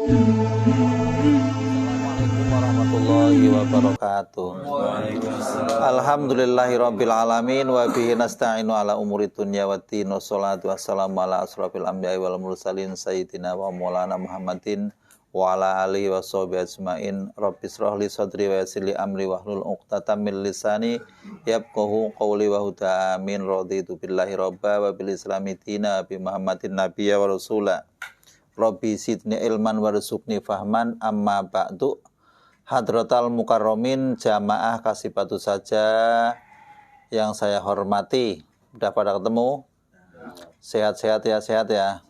Assalamualaikum warahmatullahi wabarakatuh. Alhamdulillahirabbil alamin wa bihi nasta'inu ala umuri dunya waddin. Wassalatu wassalamu ala asrofil anbiya'i wal mursalin sayyidina wa maulana Muhammadin wa ala alihi wa sahbihi ajmain. Rabbis shrah li sadri wa yassir li amri wahlul 'uqdatam min lisani yafqahu qawli wa huda amin. Raditu billahi rabba wa bil islami dina bi Muhammadin nabiyya wa rasula. Rabbi sidni ilman warzuqni fahman, amma ba'du. Hadratal mukarramin jamaah kasibatu saja yang saya hormati. Udah pada ketemu? Sehat-sehat ya, sehat ya.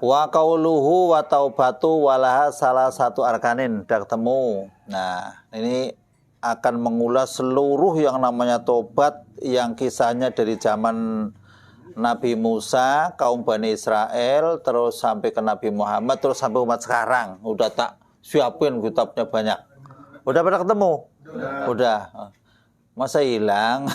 Wa qauluhu wa taubatu walaha salah satu arkanin. Udah ketemu. Nah, ini akan mengulas seluruh yang namanya tobat yang kisahnya dari zaman Nabi Musa, kaum Bani Israel, terus sampai ke Nabi Muhammad, terus sampai umat sekarang. Udah tak siapin kitabnya banyak. Udah pada ketemu? Udah. Masa hilang?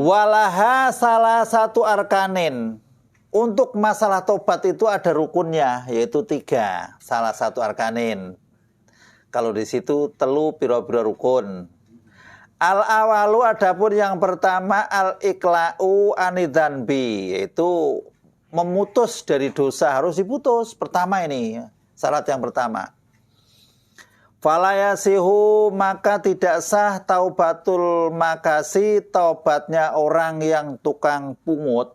Walaha salah satu arkanin. Untuk masalah tobat itu ada rukunnya, yaitu 3. Salah satu arkanin. Kalau di situ telu pira-pira rukun. Al-awalu adapun yang pertama al-ikla'u anidzanbi, yaitu memutus dari dosa, harus diputus. Pertama ini, syarat yang pertama. Falayasihu maka tidak sah taubatul makasi, taubatnya orang yang tukang pungut.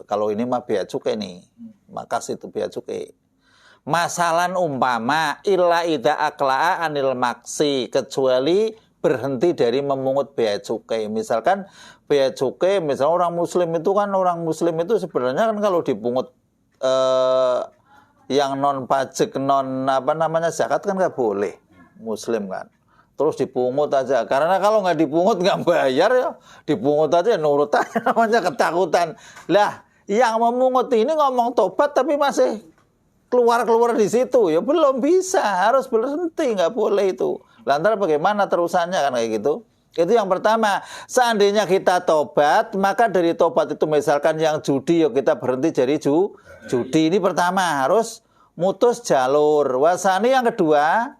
Kalau ini mah bea cukai nih, makasi itu bea cukai. Masalan umpama illa idza akla'a anil maksi, kecuali berhenti dari memungut bea cukai. Misalkan bea cukai, misalnya orang muslim itu sebenarnya kan kalau dipungut yang non pajak, non zakat kan nggak boleh, muslim kan. Terus dipungut aja, karena kalau nggak dipungut nggak bayar ya, dipungut aja nurut aja, namanya ketakutan. Lah, yang memungut ini ngomong tobat tapi masih keluar di situ, ya belum bisa, harus berhenti, nggak boleh itu. Lantas bagaimana terusannya kan kayak gitu? Itu yang pertama. Seandainya kita tobat, maka dari tobat itu misalkan yang judi, yuk kita berhenti dari judi. Ini pertama, harus mutus jalur. Wasani yang kedua,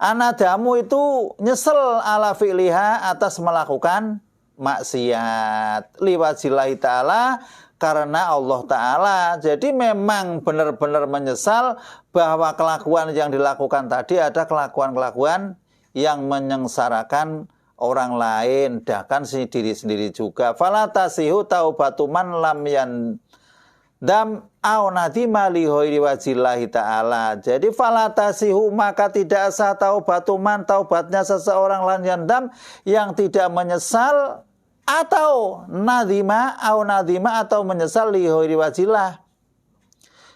anadamu itu nyesel ala fi'liha atas melakukan maksiat. Liwajillahi ta'ala, karena Allah Ta'ala. Jadi memang benar-benar menyesal bahwa kelakuan yang dilakukan tadi ada kelakuan-kelakuan yang menyengsarakan orang lain, bahkan diri sendiri juga. Fala tasihu taubatu man lam yandam au nadima li ghairi wajillahi ta'ala. Jadi fala tasihu maka tidak sah taubatu man, taubatnya seseorang lam yandam yang tidak menyesal, atau nadima atau menyesal li ghairi wajillah.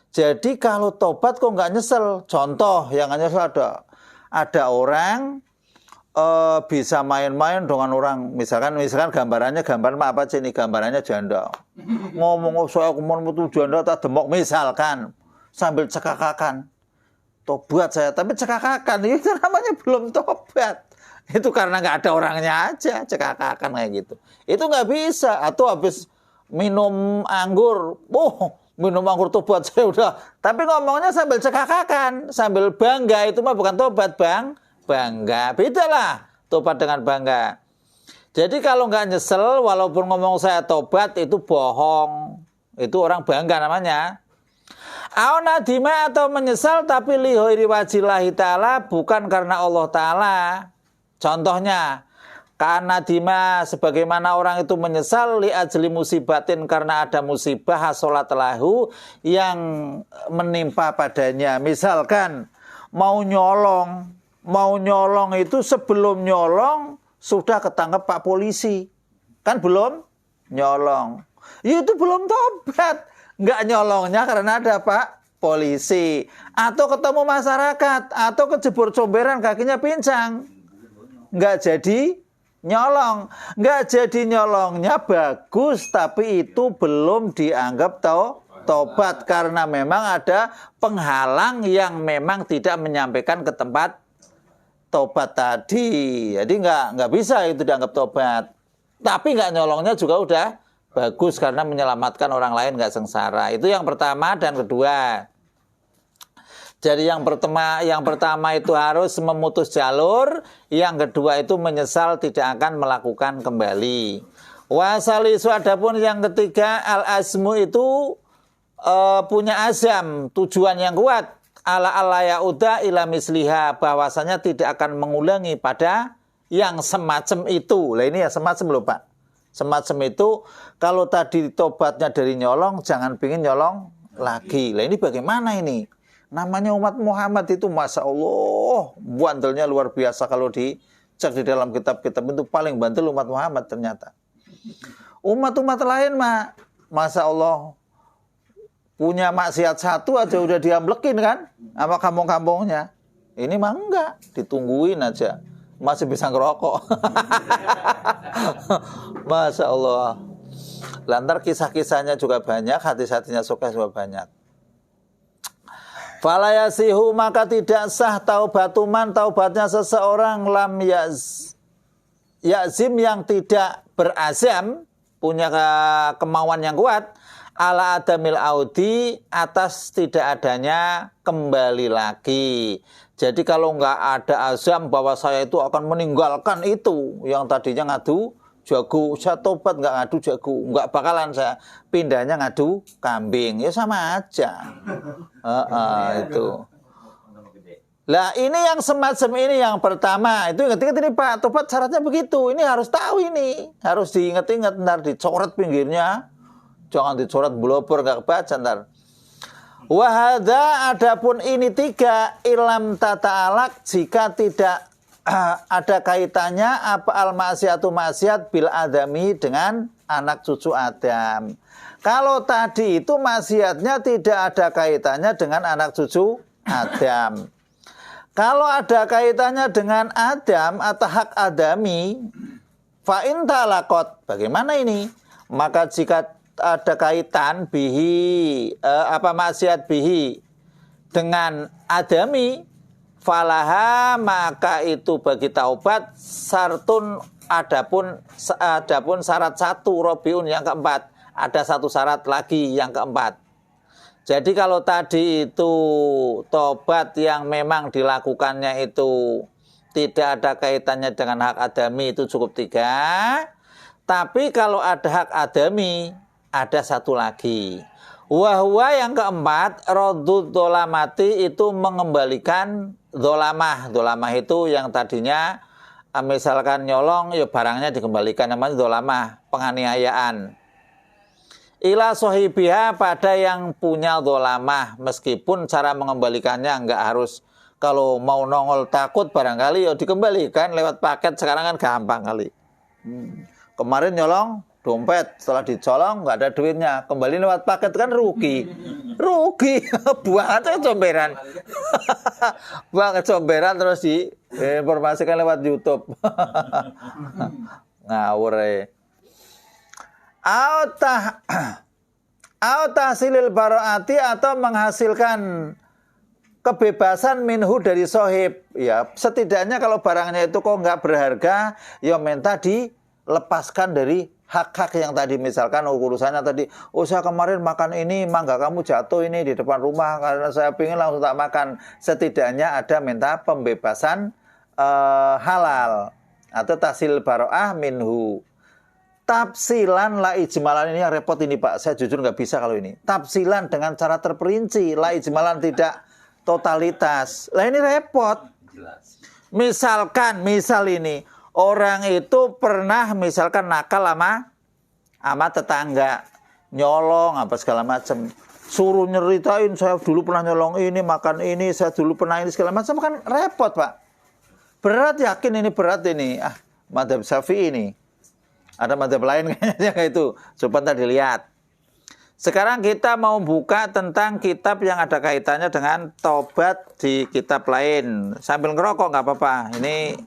Jadi kalau tobat kok nggak nyesel? Contoh yang nggak nyesel ada orang bisa main-main dengan orang, misalkan gambar apa sih ini, gambarannya janda. Ngomong saya mau metu janda tak demok misalkan, sambil cekakakan. Tobat saya, tapi cekakakan itu namanya belum tobat. Itu karena nggak ada orangnya aja, cekakakan kayak gitu. Itu nggak bisa. Atau habis minum anggur, minum anggur tobat saya udah. Tapi ngomongnya sambil cekakakan, sambil bangga, itu mah bukan tobat, bangga. Beda lah tobat dengan bangga. Jadi kalau nggak nyesel, walaupun ngomong saya tobat, itu bohong. Itu orang bangga namanya. Au nadima atau menyesal, tapi li ghairi wajillahi ta'ala, bukan karena Allah Ta'ala. Contohnya, karena dima sebagaimana orang itu menyesal li ajli musibatin, karena ada musibah hasolat lahu yang menimpa padanya. Misalkan mau nyolong itu sebelum nyolong sudah ketangkep Pak polisi. Kan belum nyolong. Ya itu belum tobat. Nggak nyolongnya karena ada Pak polisi. Atau ketemu masyarakat, atau kejebur comberan kakinya pincang. Nggak jadi nyolong. Nggak jadi nyolongnya bagus, tapi itu belum dianggap tobat karena memang ada penghalang yang memang tidak menyampaikan ke tempat tobat tadi. Jadi nggak bisa itu dianggap tobat. Tapi nggak nyolongnya juga udah bagus karena menyelamatkan orang lain nggak sengsara. Itu yang pertama. Dan kedua, Jadi yang pertama itu harus memutus jalur, yang kedua itu menyesal tidak akan melakukan kembali. Wasalisu adapun yang ketiga al-azmu itu punya azam, tujuan yang kuat ala yauda ila misliha, bahwasanya tidak akan mengulangi pada yang semacam itu. Lah ini ya semacam loh Pak. Semacam itu kalau tadi tobatnya dari nyolong, jangan pingin nyolong lagi. Lah ini bagaimana ini? Namanya umat Muhammad itu Masya Allah bandelnya luar biasa. Kalau dicek di dalam kitab-kitab itu paling bandel umat Muhammad ternyata. Umat-umat lain mah Masya Allah punya maksiat satu aja udah diamblekin kan sama kampung-kampungnya. Ini mah enggak, ditungguin aja. Masih bisa ngerokok. Masya Allah. Lantar kisah-kisahnya juga banyak, hati-hatinya suka juga banyak. Fala yasihu maka tidak sah taubatuman taubatnya seseorang lam yazim yang tidak berazam, punya kemauan yang kuat ala adamil audi atas tidak adanya kembali lagi. Jadi kalau nggak ada azam bahwa saya itu akan meninggalkan itu yang tadinya ngadu jago, saya tobat nggak ngadu jago, nggak bakalan saya pindahnya ngadu kambing, ya sama aja. Itu. Lah ini yang semacam ini yang pertama itu ingat-ingat ini Pak, tobat syaratnya begitu. Ini harus tahu ini, harus diingat-ingat, ntar dicoret pinggirnya, jangan dicoret blobor nggak kebaca ntar. Wahada adapun ini tiga ilam tata'alak jika tidak ada kaitannya apa al-maksiatu maksiat bil adami dengan anak cucu Adam. Kalau tadi itu maksiatnya tidak ada kaitannya dengan anak cucu Adam. Kalau ada kaitannya dengan Adam atau hak adami, fa in talaqat, bagaimana ini? Maka jika ada kaitan bihi maksiat bihi dengan adami, falaha maka itu bagi taubat sartun adapun syarat satu robiun yang keempat, ada satu syarat lagi yang keempat. Jadi kalau tadi itu tobat yang memang dilakukannya itu tidak ada kaitannya dengan hak adami itu cukup 3. Tapi kalau ada hak adami ada satu lagi. Wahwa yang keempat rodud dolamati itu mengembalikan dolamah. Dolamah itu yang tadinya misalkan nyolong ya barangnya dikembalikan, namanya dolamah, penganiayaan. Ila sohibiha pada yang punya dolamah, meskipun cara mengembalikannya enggak harus kalau mau nongol takut barangkali ya dikembalikan lewat paket, sekarang kan gampang kali. Kemarin nyolong dompet, setelah dicolong nggak ada duitnya, kembali lewat paket kan rugi, buang aja comberan, buang comberan terus diinformasikan lewat YouTube, ngawur Autahsilil baroati atau menghasilkan kebebasan minhu dari sohib, ya setidaknya kalau barangnya itu kok nggak berharga, ya minta dilepaskan dari hak-hak yang tadi, misalkan urusannya tadi, saya kemarin makan ini, mangga kamu jatuh ini di depan rumah, karena saya pingin langsung tak makan. Setidaknya ada minta pembebasan halal atau tahsil baro'ah minhu. Tafsilan la ijmalan, ini yang repot ini Pak, saya jujur nggak bisa kalau ini. Tafsilan dengan cara terperinci, la ijmalan tidak totalitas. Lah ini repot. Misalkan, ini orang itu pernah misalkan nakal sama tetangga, nyolong apa segala macam, suruh nyeritain saya dulu pernah nyolong ini, makan ini, saya dulu pernah ini segala macam, kan repot Pak. Berat, yakin ini berat ini. Madzhab Syafi'i ini. Ada madzhab lain kayaknya kayak itu. Coba tadi lihat. Sekarang kita mau buka tentang kitab yang ada kaitannya dengan tobat di kitab lain. Sambil ngerokok nggak apa-apa. Ini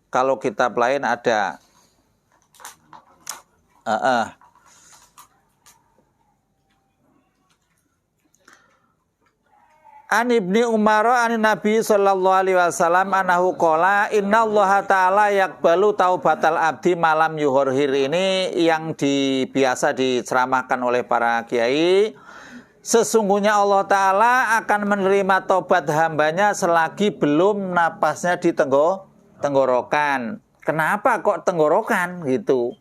kalau kitab lain ada. An Ibni Umar an Nabi sallallahu alaihi wasallam anahu qala innallaha ta'ala yaqbalu taubatal abdi malam yuhurhir. Ini yang biasa diceramahkan oleh para kiai. Sesungguhnya Allah Ta'ala akan menerima tobat hambanya selagi belum napasnya di tenggorokan. Kenapa kok tenggorokan gitu?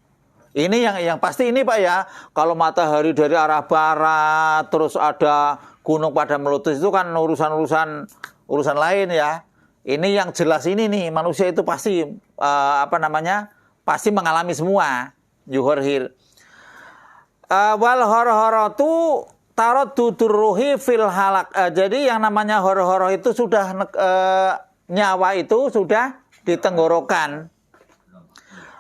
Ini yang pasti ini Pak ya. Kalau matahari dari arah barat, terus ada gunung pada meletus, itu kan urusan lain ya. Ini yang jelas ini nih, manusia itu pasti pasti mengalami semua. Yuhurhir. Wal hor-horatu tarot duduruhi fil halak. Jadi yang namanya hor-hor itu sudah nyawa itu sudah di tenggorokan.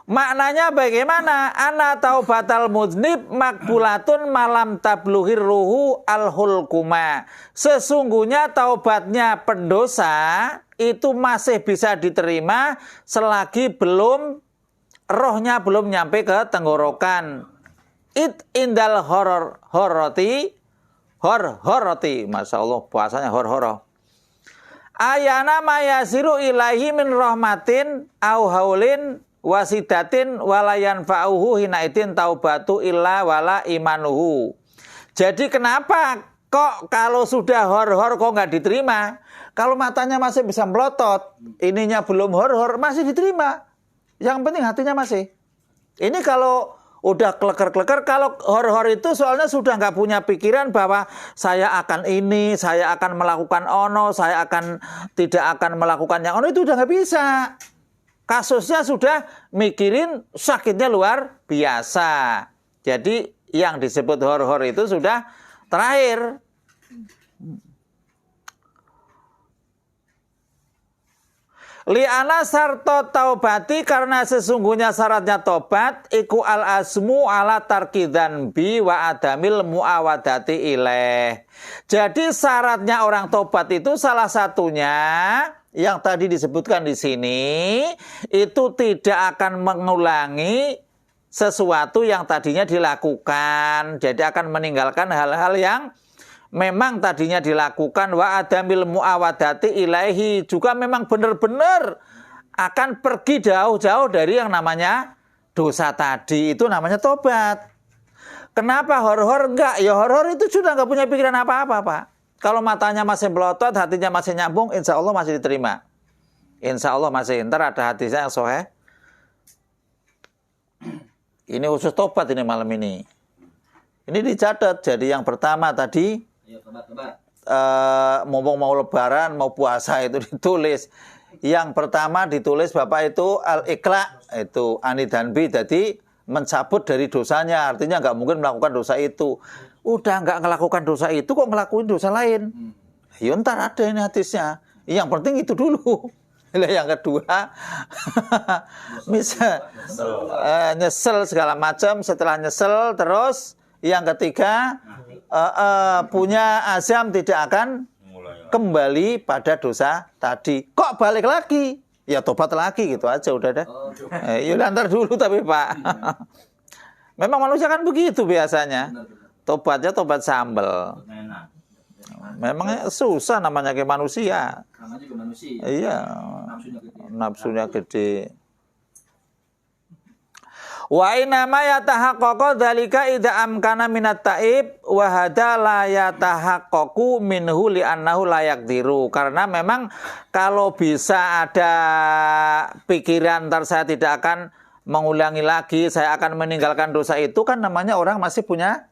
Maknanya bagaimana? Ana taubatal muznib makbulatun malam tabluhir ruhu al-hulkuma. Sesungguhnya taubatnya pendosa itu masih bisa diterima selagi rohnya belum nyampe ke tenggorokan. It indal horroti, Masya Allah bahasanya hor-horo. Ayana mayasiru ilahi min rahmatin au haulin wasidatin walayan fa'uhu hinaitin taubatu illa wala imanuhu. Jadi kenapa kok kalau sudah hor-hor kok nggak diterima? Kalau matanya masih bisa melotot, ininya belum hor-hor masih diterima. Yang penting hatinya masih. Ini kalau udah kleker-kleker, kalau hor-hor itu soalnya sudah nggak punya pikiran bahwa saya akan ini, saya akan melakukan ono, saya tidak akan melakukan yang ono, itu udah nggak bisa. Kasusnya sudah mikirin sakitnya luar biasa. Jadi yang disebut hor-hor itu sudah terakhir. Li'ana sarto taubati, karena sesungguhnya syaratnya tobat iku al asmu ala tarkidan bi wa adamil muawadati ilaih. Jadi syaratnya orang tobat itu salah satunya yang tadi disebutkan di sini itu tidak akan mengulangi sesuatu yang tadinya dilakukan. Jadi akan meninggalkan hal-hal yang memang tadinya dilakukan, wa adamil muawadati ilaihi, juga memang benar-benar akan pergi jauh-jauh dari yang namanya dosa tadi. Itu namanya tobat. Kenapa hor-hor enggak? Ya hor-hor itu sudah enggak punya pikiran apa-apa Pak. Kalau matanya masih melotot, hatinya masih nyambung, insya Allah masih diterima. Insya Allah masih. Ntar ada hadisnya yang sahih. Ini khusus tobat ini malam ini. Ini dicatat. Jadi yang pertama tadi, mau lebaran, mau puasa itu ditulis. Yang pertama ditulis Bapak itu al-iqla, itu anidanbi, jadi mencabut dari dosanya. Artinya nggak mungkin melakukan dosa itu. Udah nggak melakukan dosa itu kok ngelakuin dosa lain. Ya ntar ada ini hadisnya. Yang penting itu dulu. Yang kedua, misal nyesel segala macam. Setelah nyesel terus yang ketiga punya azam tidak akan kembali pada dosa tadi. Kok balik lagi? Ya tobat lagi gitu aja udah deh. Ya ntar dulu tapi Pak. Memang manusia kan begitu biasanya. Tobatnya tobat sambel. Memang susah namanya kayak manusia. Namanya juga manusia. Iya. Nafsunya gede. Wa inama yatahaqqaqu dzalika idza amkana minat taib wa hada la yatahaqqaqu minhu li annahu la yaqdiru. Karena memang kalau bisa ada pikiran ntar saya tidak akan mengulangi lagi, saya akan meninggalkan dosa itu, kan namanya orang masih punya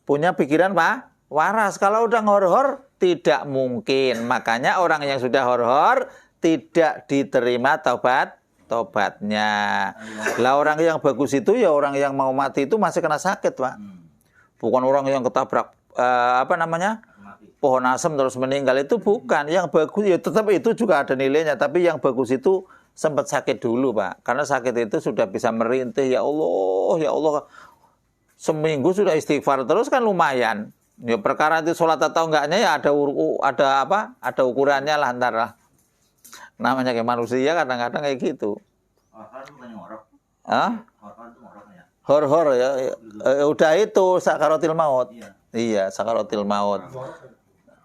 pikiran Pak waras. Kalau udah hor-hor tidak mungkin. Makanya orang yang sudah hor-hor tidak diterima tobatnya. Lah orang yang bagus itu ya orang yang mau mati itu masih kena sakit Pak. Bukan orang yang ketabrak pohon asem terus meninggal, itu bukan. Yang bagus ya tetap itu juga ada nilainya, tapi yang bagus itu sempat sakit dulu Pak. Karena sakit itu sudah bisa merintih, ya Allah, seminggu sudah istighfar terus kan lumayan. Ya perkara itu sholat atau enggaknya ya ada ukurannya lah ntar lah. Namanya kayak manusia kadang-kadang kayak gitu. Hor-hor ya. Udah itu sakaratil maut. Iya, sakaratil maut.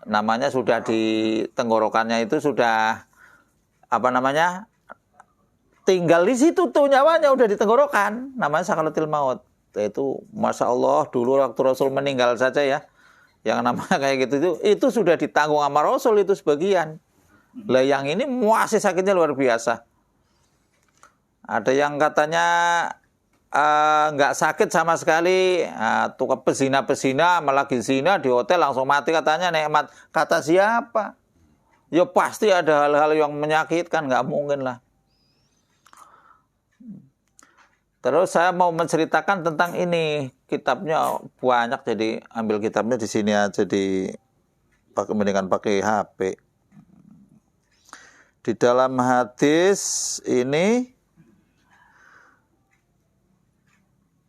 Namanya sudah di tenggorokannya itu sudah tinggal di situ tuh, nyawanya udah di tenggorokan. Namanya sakaratil maut. Itu Masya Allah dulu waktu Rasul meninggal saja ya. Yang namanya kayak gitu itu sudah ditanggung sama Rasul itu sebagian. Lah yang ini masih sakitnya luar biasa. Ada yang katanya nggak sakit sama sekali, tuh pezina lagi zina di hotel langsung mati katanya nikmat. Kata siapa? Ya pasti ada hal-hal yang menyakitkan, nggak mungkin lah. Terus saya mau menceritakan tentang ini, kitabnya banyak, jadi ambil kitabnya di sini aja, mendingan pakai HP. Di dalam hadis ini,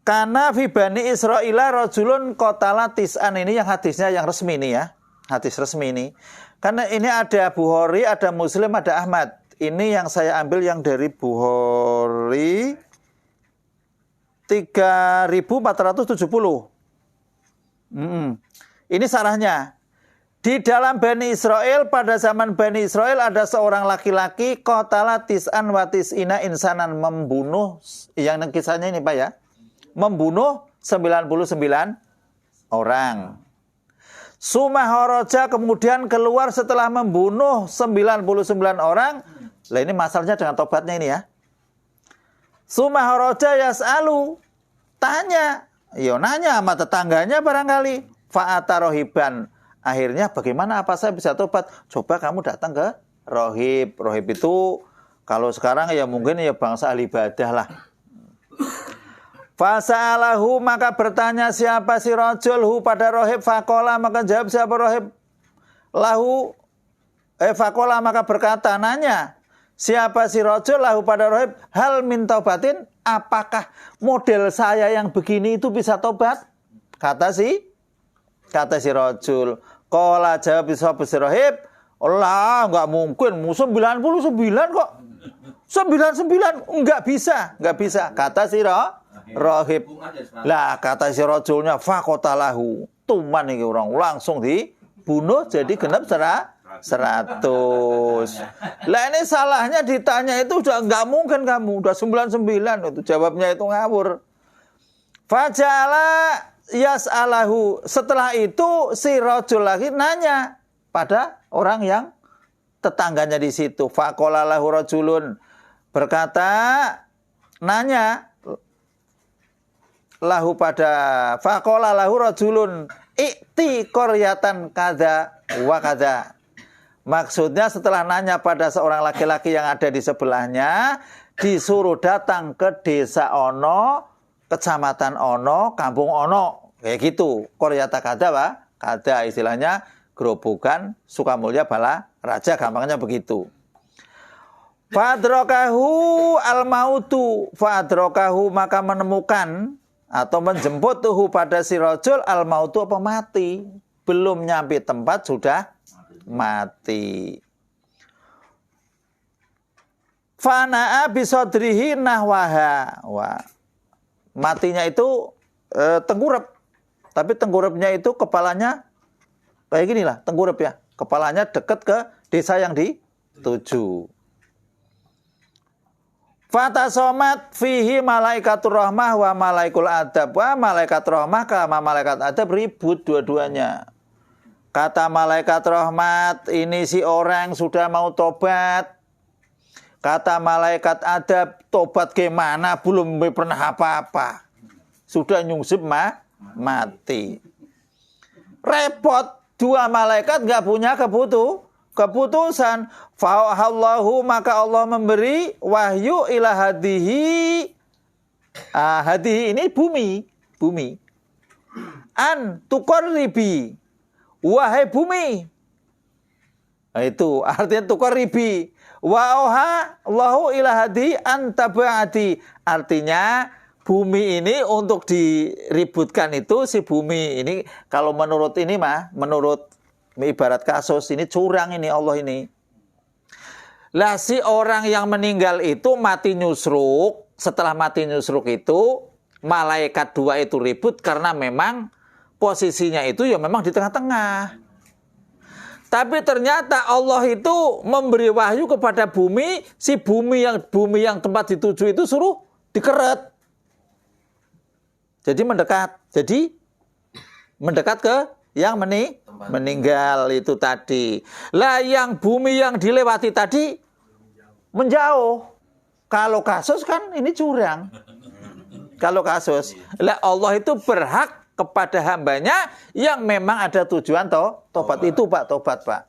karena fi bani Israila rajulun qatala tis'an, ini yang hadisnya yang resmi ini ya. Hadis resmi ini. Karena ini ada Bukhari, ada Muslim, ada Ahmad. Ini yang saya ambil yang dari Bukhari 3470. Ini sarahnya. Di dalam Bani Israel, pada zaman Bani Israel ada seorang laki-laki qatala tis'an wa tis'ina insanan, membunuh, yang kisahnya ini Pak ya, membunuh 99 orang. Sumahoroja, kemudian keluar setelah membunuh 99 orang. Lah ini masalahnya dengan tobatnya ini ya. Sumahoroja yas'alu, tanya, nanya sama tetangganya barangkali. Fa'ata rohiban, akhirnya bagaimana, apa saya bisa tobat? Coba kamu datang ke rohib. Rohib itu kalau sekarang ya mungkin ya bangsa ahli ibadah lah. Fasa'alahu, maka bertanya siapa si rajul pada rohib. Faqala, maka jawab siapa rohib lahu. Faqala, maka berkata, nanya siapa si rajul lahu pada rohib, hal min taubatin, apakah model saya yang begini itu bisa tobat? Kata si rajul. Qala, jawab si rohib, Allah, enggak mungkin, 99 kok. 99 enggak bisa. Kata si rohib. Lah kata si rajulnya, faqatalahu, tuman iki orang langsung dibunuh jadi genep 100. Lah ini salahnya ditanya itu udah enggak mungkin kamu, udah 99 itu jawabnya itu ngawur. Fajala yas'alahu, setelah itu si rajul lagi nanya pada orang yang tetangganya di situ. Faqala lahu rajulun, berkata, nanya lahu pada faqala lahu rajulun i'ti qaryatan kada wa kada. Maksudnya setelah nanya pada seorang laki-laki yang ada di sebelahnya, disuruh datang ke desa ono, kecamatan ono, kampung ono, kayak gitu. Qaryata kada wa kada, istilahnya Grobogan, Sukamulya, Bala Raja, gampangnya begitu. Fadrokahu al-mautu, fadrokahu, maka menemukan atau menjemput pada si rajul al-mautu, apa mati. Belum nyampe tempat sudah mati. Fana'a bisodrihi nahwaha. Wah. Matinya itu tengkurap. Tapi tengkurapnya itu kepalanya kayak gini lah, tengkurap ya. Kepalanya dekat ke desa yang dituju. Fatasomat fihi malaikatur rahmah wa malaikul adab. Wa malaikat rahmah sama malaikat adab ribut dua-duanya. Kata malaikat rahmat, ini si orang sudah mau tobat. Kata malaikat adab, tobat gimana, belum pernah apa-apa. Sudah nyungsep mati. Repot, dua malaikat gak punya keputusan. Fa'ahallahu, maka Allah memberi wahyu ila hadihi. Hadihi ini bumi. An tuqarribi, wahai bumi. Nah, itu artinya tuqarribi. Wa'oha Allahu ila hadihi an tabaati. Artinya bumi ini untuk diributkan itu, si bumi ini kalau menurut ini menurut ibarat kasus ini curang ini Allah ini. Lah si orang yang meninggal itu mati nyusruk. Setelah mati nyusruk itu malaikat dua itu ribut karena memang posisinya itu ya memang di tengah-tengah. Tapi ternyata Allah itu memberi wahyu kepada bumi, si bumi yang tempat dituju itu suruh dikeret. Jadi mendekat ke yang meninggal itu tadi. Lah yang bumi yang dilewati tadi menjauh. Kalau kasus kan ini curang. Kalau kasus. Lah Allah itu berhak kepada hambanya yang memang ada tujuan tobat itu Pak, tobat Pak.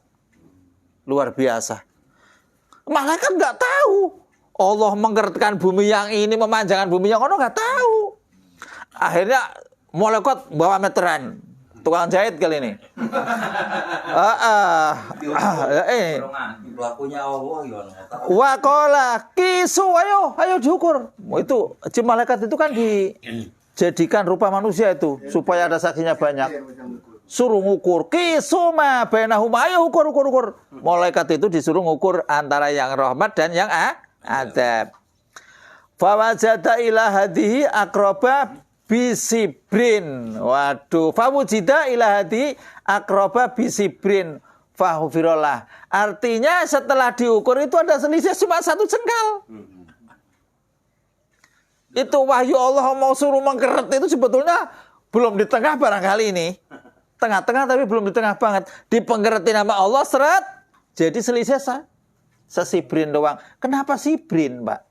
Luar biasa. Malaikat nggak tahu. Allah mengertikan bumi yang ini, memanjangkan bumi yang ono nggak tahu. Akhirnya malaikat bawa meteran. Tukang jahit kali ini. Pelakunya Allah gimana? Wakola kisu, ayo diukur. Itu jin malaikat itu kan dijadikan rupa manusia itu supaya ada saksinya banyak. Suruh ngukur kisuma bainahuma, ayo ukur. Malaikat itu disuruh ngukur antara yang rahmat dan yang adab. Fawajada ila hadihi akroba bisibrin. Waduh, fawujida ila hadihi akroba bisibrin fahufirolah. Artinya setelah diukur itu ada selisih cuma 1 jengkal. Itu wahyu Allah mau suruh mengkeret itu sebetulnya belum di tengah barangkali ini. Tengah-tengah tapi belum di tengah banget. Dipengkeretin sama Allah seret. Jadi selisih sesibrin doang. Kenapa sibrin, Pak?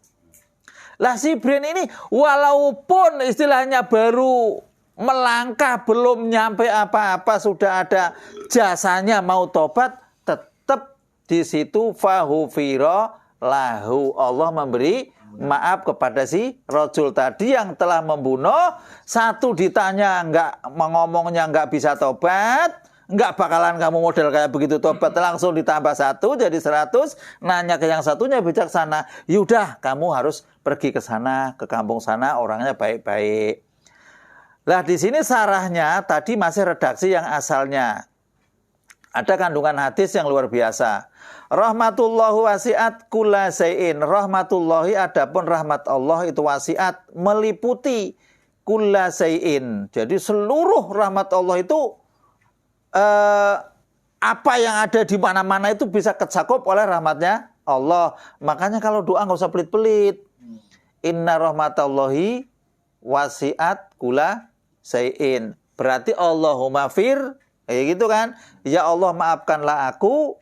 Lah sibrin ini walaupun istilahnya baru melangkah belum nyampe apa-apa sudah ada jasanya mau tobat, tetap di situ fahufiro lahu, Allah memberi maaf kepada si rajul tadi yang telah membunuh. Satu ditanya ngomongnya nggak bisa tobat, nggak bakalan kamu model kayak begitu tobat, langsung ditambah 1 jadi 100. Nanya ke yang satunya bijaksana, yaudah kamu harus pergi ke sana, ke kampung sana, orangnya baik-baik. Lah di sini sarahnya tadi masih redaksi yang asalnya. Ada kandungan hadis yang luar biasa. Rahmatullahu wasi'at kulla syai'in. Rahmatullahi adapun rahmat Allah itu wasi'at, meliputi kulla syai'in. Jadi seluruh rahmat Allah itu apa yang ada di mana-mana itu bisa kecakup oleh rahmatnya Allah. Makanya kalau doa nggak usah pelit-pelit. Inna rahmatallahi wasi'at kulla syai'in. Berarti Allahumma fir, kayak gitu kan? Ya Allah maafkanlah aku.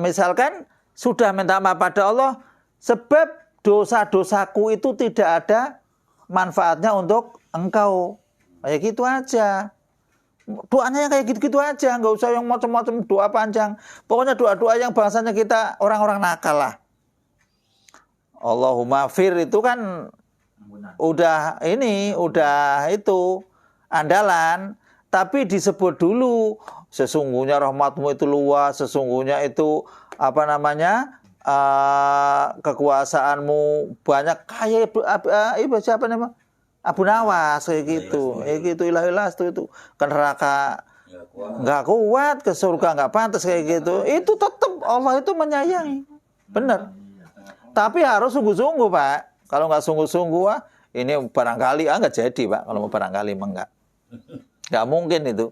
Misalkan sudah minta maaf pada Allah, sebab dosa-dosaku itu tidak ada manfaatnya untuk engkau. Kayak gitu aja. Doanya kayak gitu-gitu aja, nggak usah yang macam-macam doa panjang. Pokoknya doa-doa yang bahasanya kita orang-orang nakal lah. Allahumma fir itu kan udah itu andalan, tapi disebut dulu sesungguhnya rahmatmu itu luas, sesungguhnya itu kekuasaanmu banyak, kayak siapa namanya Abu Nawas kayak gitu, ilah itu ke neraka nggak kuat, ke surga nggak pantas kayak gitu. Itu tetap Allah itu menyayangi, benar. Tapi harus sungguh-sungguh Pak. Kalau nggak sungguh-sungguh, ini barangkali nggak jadi Pak. Kalau mau barangkali nggak mungkin itu.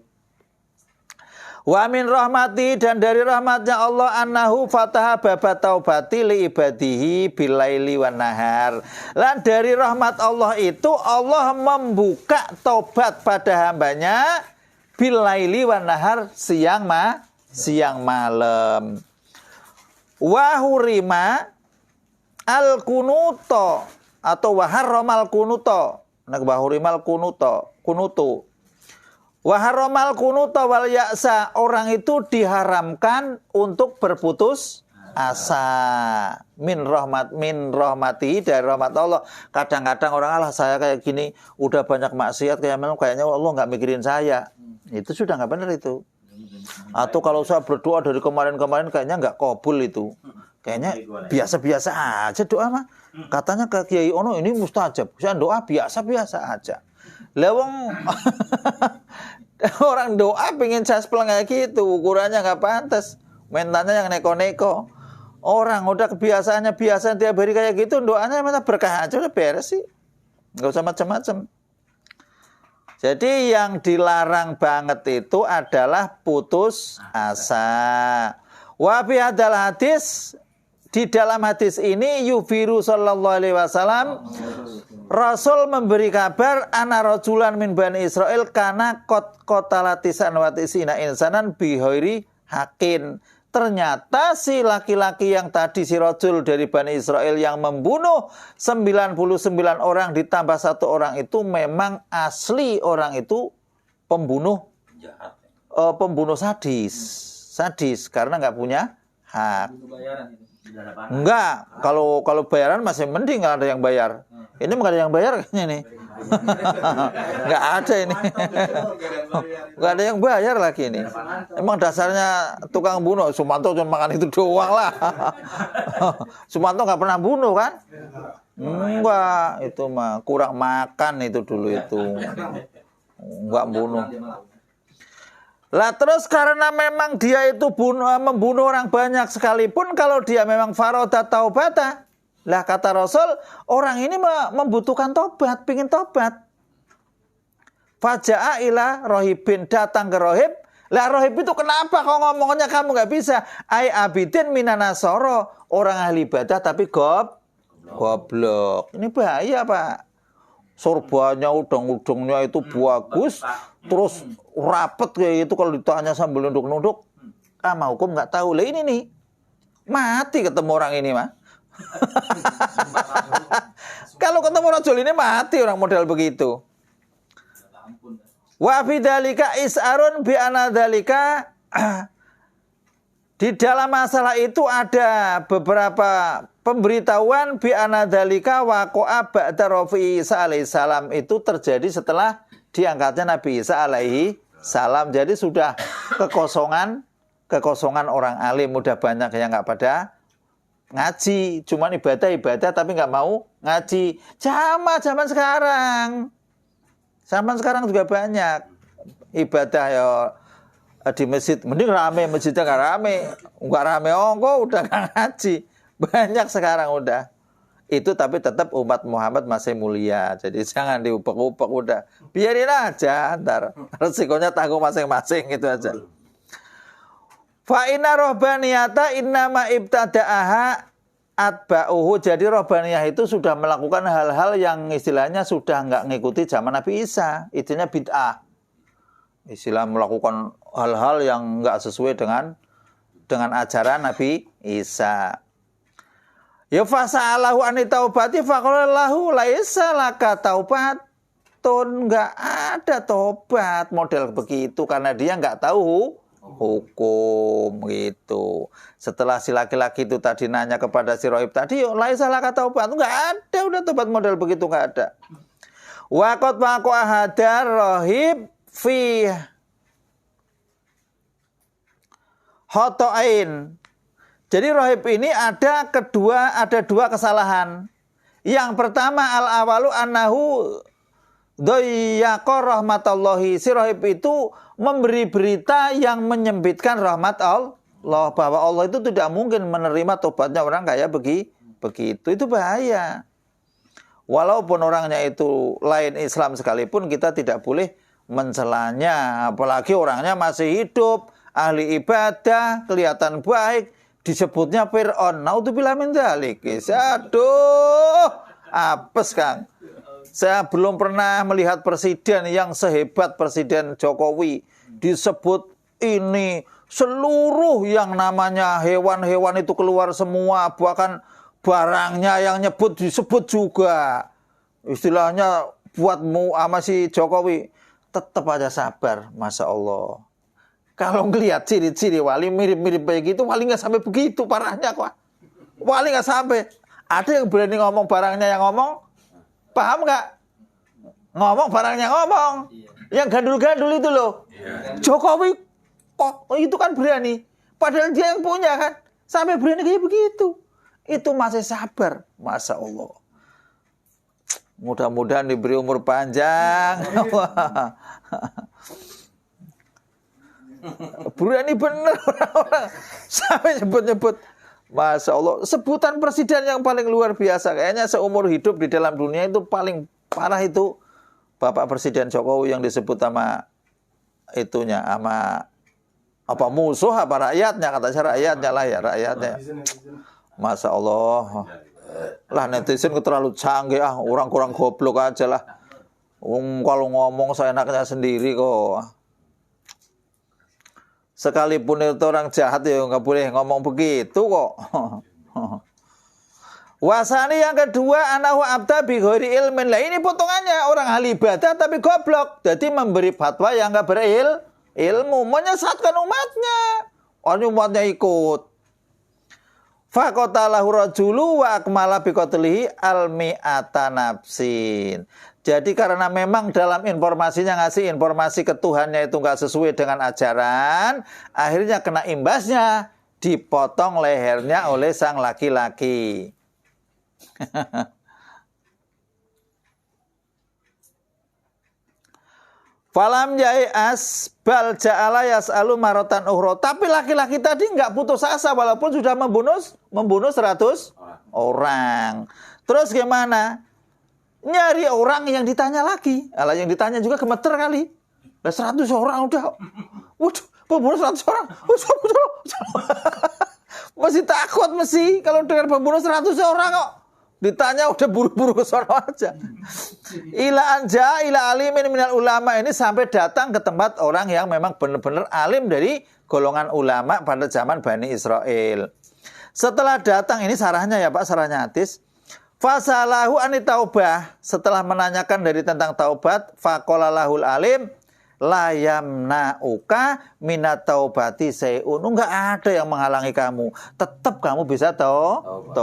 Wa min rahmati, dan dari rahmatnya Allah annahu fataha babat taubati li ibadihi bilaili wan nahar. Dan dari rahmat Allah itu Allah membuka taubat pada hambanya bilaili wan nahar, siang malam. Wa hurima al-kunuto atau waharromal kunuto. Nah, wahurimal kunutu. Waharromal kunuto wal yaksa, orang itu diharamkan untuk berputus asa. Min rahmati, dari rahmat Allah. Kadang-kadang orang, saya kayak gini, udah banyak maksiat, kayaknya Allah nggak mikirin saya. Itu sudah nggak benar itu. Atau kalau saya berdoa dari kemarin-kemarin kayaknya nggak kabul itu. Kayaknya biasa-biasa aja doa mah. Katanya ke Kiai Ono ini mustajab. Saya doa biasa-biasa aja. Lewong orang doa pengen caspel kayak gitu, ukurannya nggak pantas. Mentalnya yang neko-neko. Orang udah kebiasaannya biasa tiap hari kayak gitu, doanya mana berkah aja udah beres sih. Nggak usah macam-macam. Jadi yang dilarang banget itu adalah putus asa. Wa fi hadzal hadis, di dalam hadis ini yufiru sallallahu alaihi wasallam Rasul memberi kabar ana rajulan min Bani Israil kana qatalatisan wa tisina insanan bihoiri hakin. Ternyata si laki-laki yang tadi si rajul dari Bani Israil yang membunuh 99 orang ditambah 1 orang itu memang asli orang itu pembunuh jahat. Pembunuh sadis karena nggak punya hak. Enggak, kalau bayaran masih mending kalau ada yang bayar. Ini nggak ada yang bayar kayaknya nih. Nggak ada ini. Nggak ada yang bayar lagi ini. Emang dasarnya tukang bunuh. Sumanto cuma makan itu doang lah. Sumanto nggak pernah bunuh kan? Enggak, itu mah kurang makan itu dulu itu. Enggak bunuh. Lah terus karena memang dia itu membunuh orang banyak sekalipun kalau dia memang faroda taubata. Lah kata Rasul, orang ini membutuhkan tobat, pingin tobat. Faja'a ila rohibin, datang ke rohib. Lah rohib itu kenapa kok ngomongnya kamu nggak bisa? Ai abidin minanasoro, orang ahli ibadah tapi goblok. Ini bahaya Pak. Sorbanya udang-udangnya itu bagus, terus rapet kayak itu kalau ditanya sambil nunduk-nunduk, sama hukum nggak tahu. Lah ini nih, mati ketemu orang ini mah. Kalau ketemu rajul ini mati orang model begitu. Wa bidzalika is'arun bi anadzalika. Di dalam masalah itu ada beberapa pemberitahuan bi anadzalika waqa'a ba'da rafi Isa alaihi salam, itu terjadi setelah diangkatnya Nabi Isa alaihi salam. Jadi sudah kekosongan orang alim, udah banyak yang nggak pada ngaji, cuman ibadah tapi nggak mau ngaji. Zaman sekarang juga banyak ibadah ya di masjid, mending rame, masjidnya nggak rame ongko udah nggak ngaji. Banyak sekarang udah itu, tapi tetap umat Muhammad masih mulia, jadi jangan diupek-upek, udah biarin aja, ntar resikonya tanggung masing-masing, itu aja. Fa inna rohbaniyata innama ibtada'aha atba'uhu. Jadi rohbaniyah itu sudah melakukan hal-hal yang istilahnya sudah nggak ngikuti zaman Nabi Isa. Itunya bid'ah. Istilah melakukan hal-hal yang nggak sesuai dengan ajaran Nabi Isa. Ya fasa'alahu anitaubati faqalallahu laisa laka taubatun. Nggak ada tobat model begitu karena dia nggak tahu hukum gitu. Setelah si laki-laki itu tadi nanya kepada si rohib tadi, laisa laka taubat, nggak ada, udah tobat model begitu nggak ada. Waqat waqa'a hadar rohib fi hoto'ain. Jadi rohib ini ada dua kesalahan. Yang pertama al-awalu annahu doyyaqa rahmatallahi. Si rohib itu memberi berita yang menyempitkan rahmat Allah, bahwa Allah itu tidak mungkin menerima tobatnya orang kayak begitu. Itu bahaya. Walaupun orangnya itu lain Islam sekalipun, kita tidak boleh mencelanya, apalagi orangnya masih hidup, ahli ibadah, kelihatan baik, disebutnya Fir'aun. Naudzubillah min dzalik. Aduh, apes Kang. Saya belum pernah melihat presiden yang sehebat Presiden Jokowi. Disebut ini, seluruh yang namanya hewan-hewan itu keluar semua, bahkan barangnya yang nyebut disebut juga. Istilahnya buatmu sama si Jokowi, tetap aja sabar, Masya Allah. Kalau ngelihat ciri-ciri wali mirip-mirip kayak gitu, wali nggak sampai begitu parahnya kok. Wali nggak sampai. Ada yang berani ngomong barangnya yang ngomong, paham nggak? Ngomong barangnya ngomong. Yang gandul-gandul itu loh. Jokowi kok itu kan berani. Padahal dia yang punya kan. Sampai berani kayak begitu. Itu masih sabar, Masya Allah. Mudah-mudahan diberi umur panjang. Berani bener orang-orang sampai nyebut-nyebut, Masya Allah. Sebutan presiden yang paling luar biasa, kayaknya seumur hidup di dalam dunia itu paling parah itu Bapak Presiden Jokowi yang disebut sama itunya, sama apa musuh apa rakyatnya, kata saya rakyatnya lah ya, rakyatnya. Masya Allah. Lah netizen terlalu canggih, orang kurang goblok aja lah. Kalau ngomong seenaknya sendiri kok. Sekalipun itu orang jahat ya nggak boleh ngomong begitu kok. Wasani yang kedua, anahu abda bi ghairi ilmin. Lah ini potongannya orang ahli ibadah tapi goblok. Jadi memberi fatwa yang nggak berilmu, menyesatkan umatnya. Orang umatnya ikut. Faqatalahu rajulu wa akmala bi qatlihi almi'ata nafsin. Jadi karena memang dalam informasinya ngasih informasi ke Tuhannya itu nggak sesuai dengan ajaran, akhirnya kena imbasnya, dipotong lehernya oleh sang laki-laki. Falam yai'as bal ja'ala yas'alu maratan ukhra. Tapi laki-laki tadi nggak putus asa walaupun sudah membunuh 100 orang. Terus gimana? Nyari orang yang ditanya lagi. Alah yang ditanya juga gemeter kali. Lah 100 orang udah. Waduh, pembunuh 100 orang. Masih takut mesti kalau dengar pembunuh 100 orang kok. Ditanya udah buru-buru ke sana aja. Ila anja ila alimin minal ulama, ini sampai datang ke tempat orang yang memang benar-benar alim dari golongan ulama pada zaman Bani Israel. Setelah datang, ini sarahnya ya Pak, sarahnya hadis. Fasalahu ani taubah, setelah menanyakan dari tentang taubat, faqalalahul alim la yamna'uka minat taubati sayun. Enggak ada yang menghalangi kamu. Tetap kamu bisa taubat.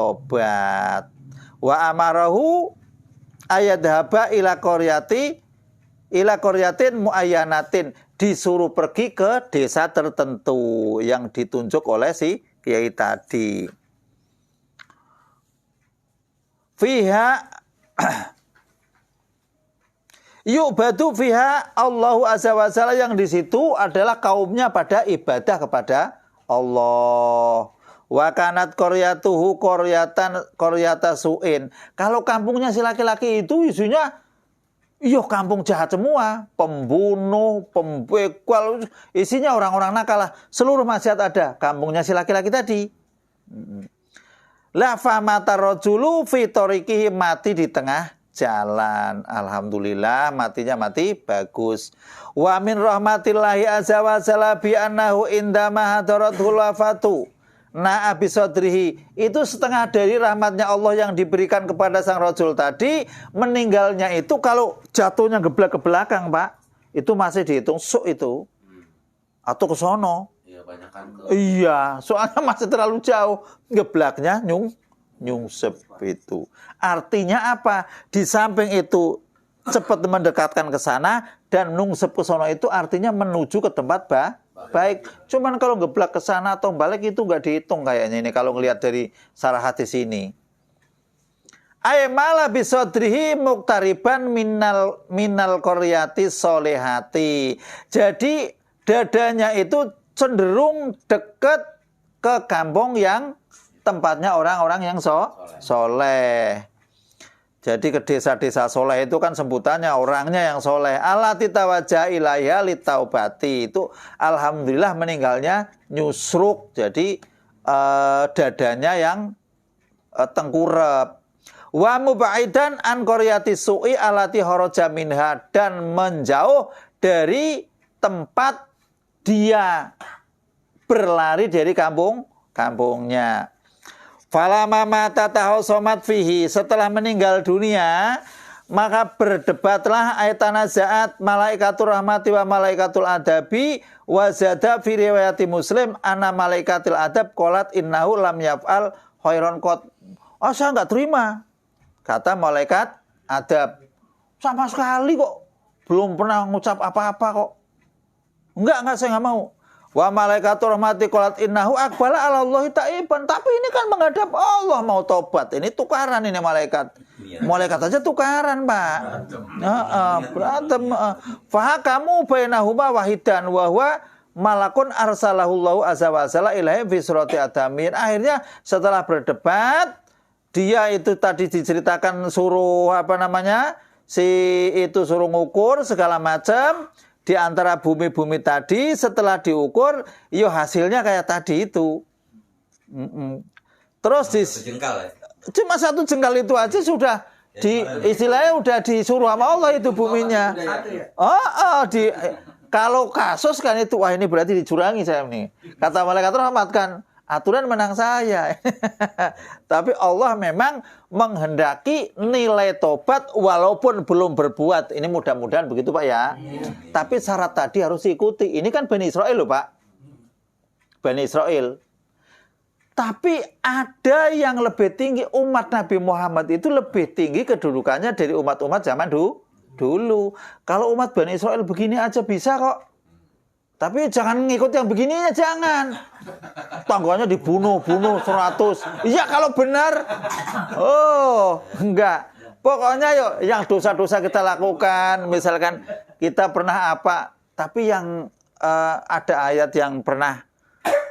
Wa amarahu ayadhaba ila qaryatin muayyanatin, disuruh pergi ke desa tertentu yang ditunjuk oleh si kiai tadi. Fiha yu'badu fiha Allahu azza wa jalla, yang di situ adalah kaumnya pada ibadah kepada Allah. Wa kanat qaryatuhu qaryata su'in. Kalau kampungnya si laki-laki itu isinya kampung jahat semua, pembunuh, pembegal, isinya orang-orang nakal lah. Seluruh maksiat ada, kampungnya si laki-laki tadi. La famata rajulu fi tariqihi, mati di tengah jalan. Alhamdulillah matinya mati bagus. Wa min rahmatillahi azza wa jalla bi annahu indama hadaratul wafatu bisodrihi, itu setengah dari rahmatnya Allah yang diberikan kepada sang rajul tadi. Meninggalnya itu kalau jatuhnya geblak ke belakang Pak, itu masih dihitung suk itu, atau ke sono. Iya, soalnya masih terlalu jauh, geblaknya nyungsep itu. Artinya apa? Di samping itu cepat mendekatkan ke sana, dan nungsep ke sono itu artinya menuju ke tempat baik. Cuman kalau geblak ke sana atau balik itu nggak dihitung kayaknya ini kalau ngelihat dari sarah hadis ini. Aymala bisodrihi muktariban minal qaryati solehati. Jadi dadanya itu cenderung dekat ke kampung yang tempatnya orang-orang yang soleh. Jadi ke desa-desa soleh itu kan sebutannya orangnya yang soleh. Allati tawajjaha ilaiha litaubati, itu alhamdulillah meninggalnya nyusruk. Jadi dadanya yang tengkurap. Wa mubaidan an qaryati su'i allati kharaja minha, dan menjauh dari tempat dia berlari dari kampungnya. Falama mata tahosomat fihi, setelah meninggal dunia maka berdebatlah ayatanazaat malaikatur rahmati wa malaikatul adabi wa zada fi riwayati Muslim anna malaikatil adab qalat innahu lam yaf'al khairan qat. Saya enggak terima, kata malaikat adab, sama sekali kok belum pernah ngucap apa-apa kok. Enggak, saya enggak mau. Wa malaikatur rahmati qalat innahu aqbala 'ala Allahi ta'iban. Tapi ini kan menghadap Allah mau tobat. Ini tukaran ini malaikat. Malaikat aja tukaran, Pak. Berantem. Fa kamu bainahuma wahidan wa huwa malakun arsalahullahu azza wa jalla ilaihi fi surati adamin. Akhirnya setelah berdebat, dia itu tadi diceritakan suruh si suruh ngukur segala macam. Di antara bumi-bumi tadi, setelah diukur, hasilnya kayak tadi itu. Terus sejengkal ya? cuma satu jengkal itu aja sudah istilahnya udah disuruh sama Allah itu buminya. Kalau kasus kan itu, wah ini berarti dicurangi saya nih. Kata malaikat rahmat kan, aturan menang saya. Tapi Allah memang menghendaki nilai tobat walaupun belum berbuat. Ini mudah-mudahan begitu Pak ya. Tapi syarat tadi harus diikuti. Ini kan Bani Israel loh Pak. Bani Israel. Tapi ada yang lebih tinggi, umat Nabi Muhammad itu lebih tinggi kedudukannya dari umat-umat zaman dulu. Kalau umat Bani Israel begini aja bisa kok. Tapi jangan ngikut yang begininya, jangan. Tangganya dibunuh 100. Iya kalau benar. Oh, enggak. Pokoknya yuk yang dosa-dosa kita lakukan. Misalkan kita pernah apa. Tapi yang ada ayat yang pernah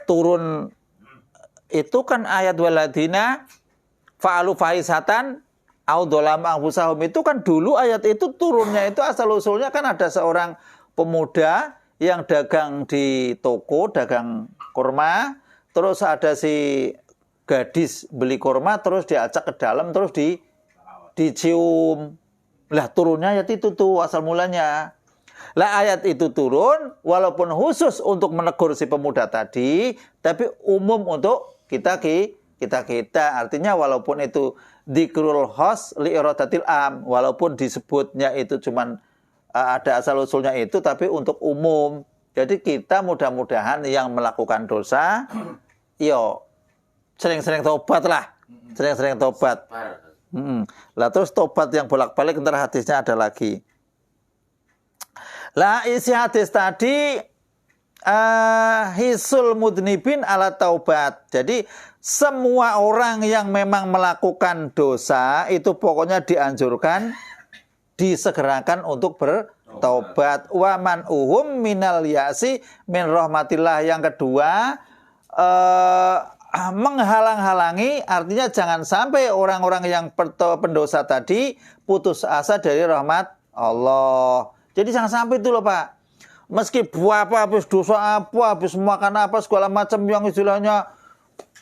turun. Itu kan ayat waladina fa'alu fahisatan au dolam anfusahum. Itu kan dulu ayat itu turunnya itu asal-usulnya kan ada seorang pemuda yang dagang di toko, dagang kurma, terus ada si gadis beli kurma, terus diajak ke dalam, terus dicium. Lah turunnya ayat itu tuh asal mulanya. Lah ayat itu turun, walaupun khusus untuk menegur si pemuda tadi, tapi umum untuk kita. Artinya walaupun itu dzikrul khas li iradatil am, walaupun disebutnya itu cuman ada asal-usulnya itu, tapi untuk umum. Jadi kita mudah-mudahan yang melakukan dosa, yo sering-sering tobat lah. Sering-sering tobat. Lah terus tobat yang bolak-balik, ntar hadisnya ada lagi. Lah isi hadis tadi, hisul mudnibin ala taubat. Jadi semua orang yang memang melakukan dosa, itu pokoknya dianjurkan, disegerakan untuk bertaubat. Wa man minal yasi min rahmatillah. Yang kedua, menghalang-halangi, artinya jangan sampai orang-orang yang pendosa tadi putus asa dari rahmat Allah. Jadi jangan sampai itu loh Pak. Meski apa, habis dosa apa, habis makan apa, segala macam yang istilahnya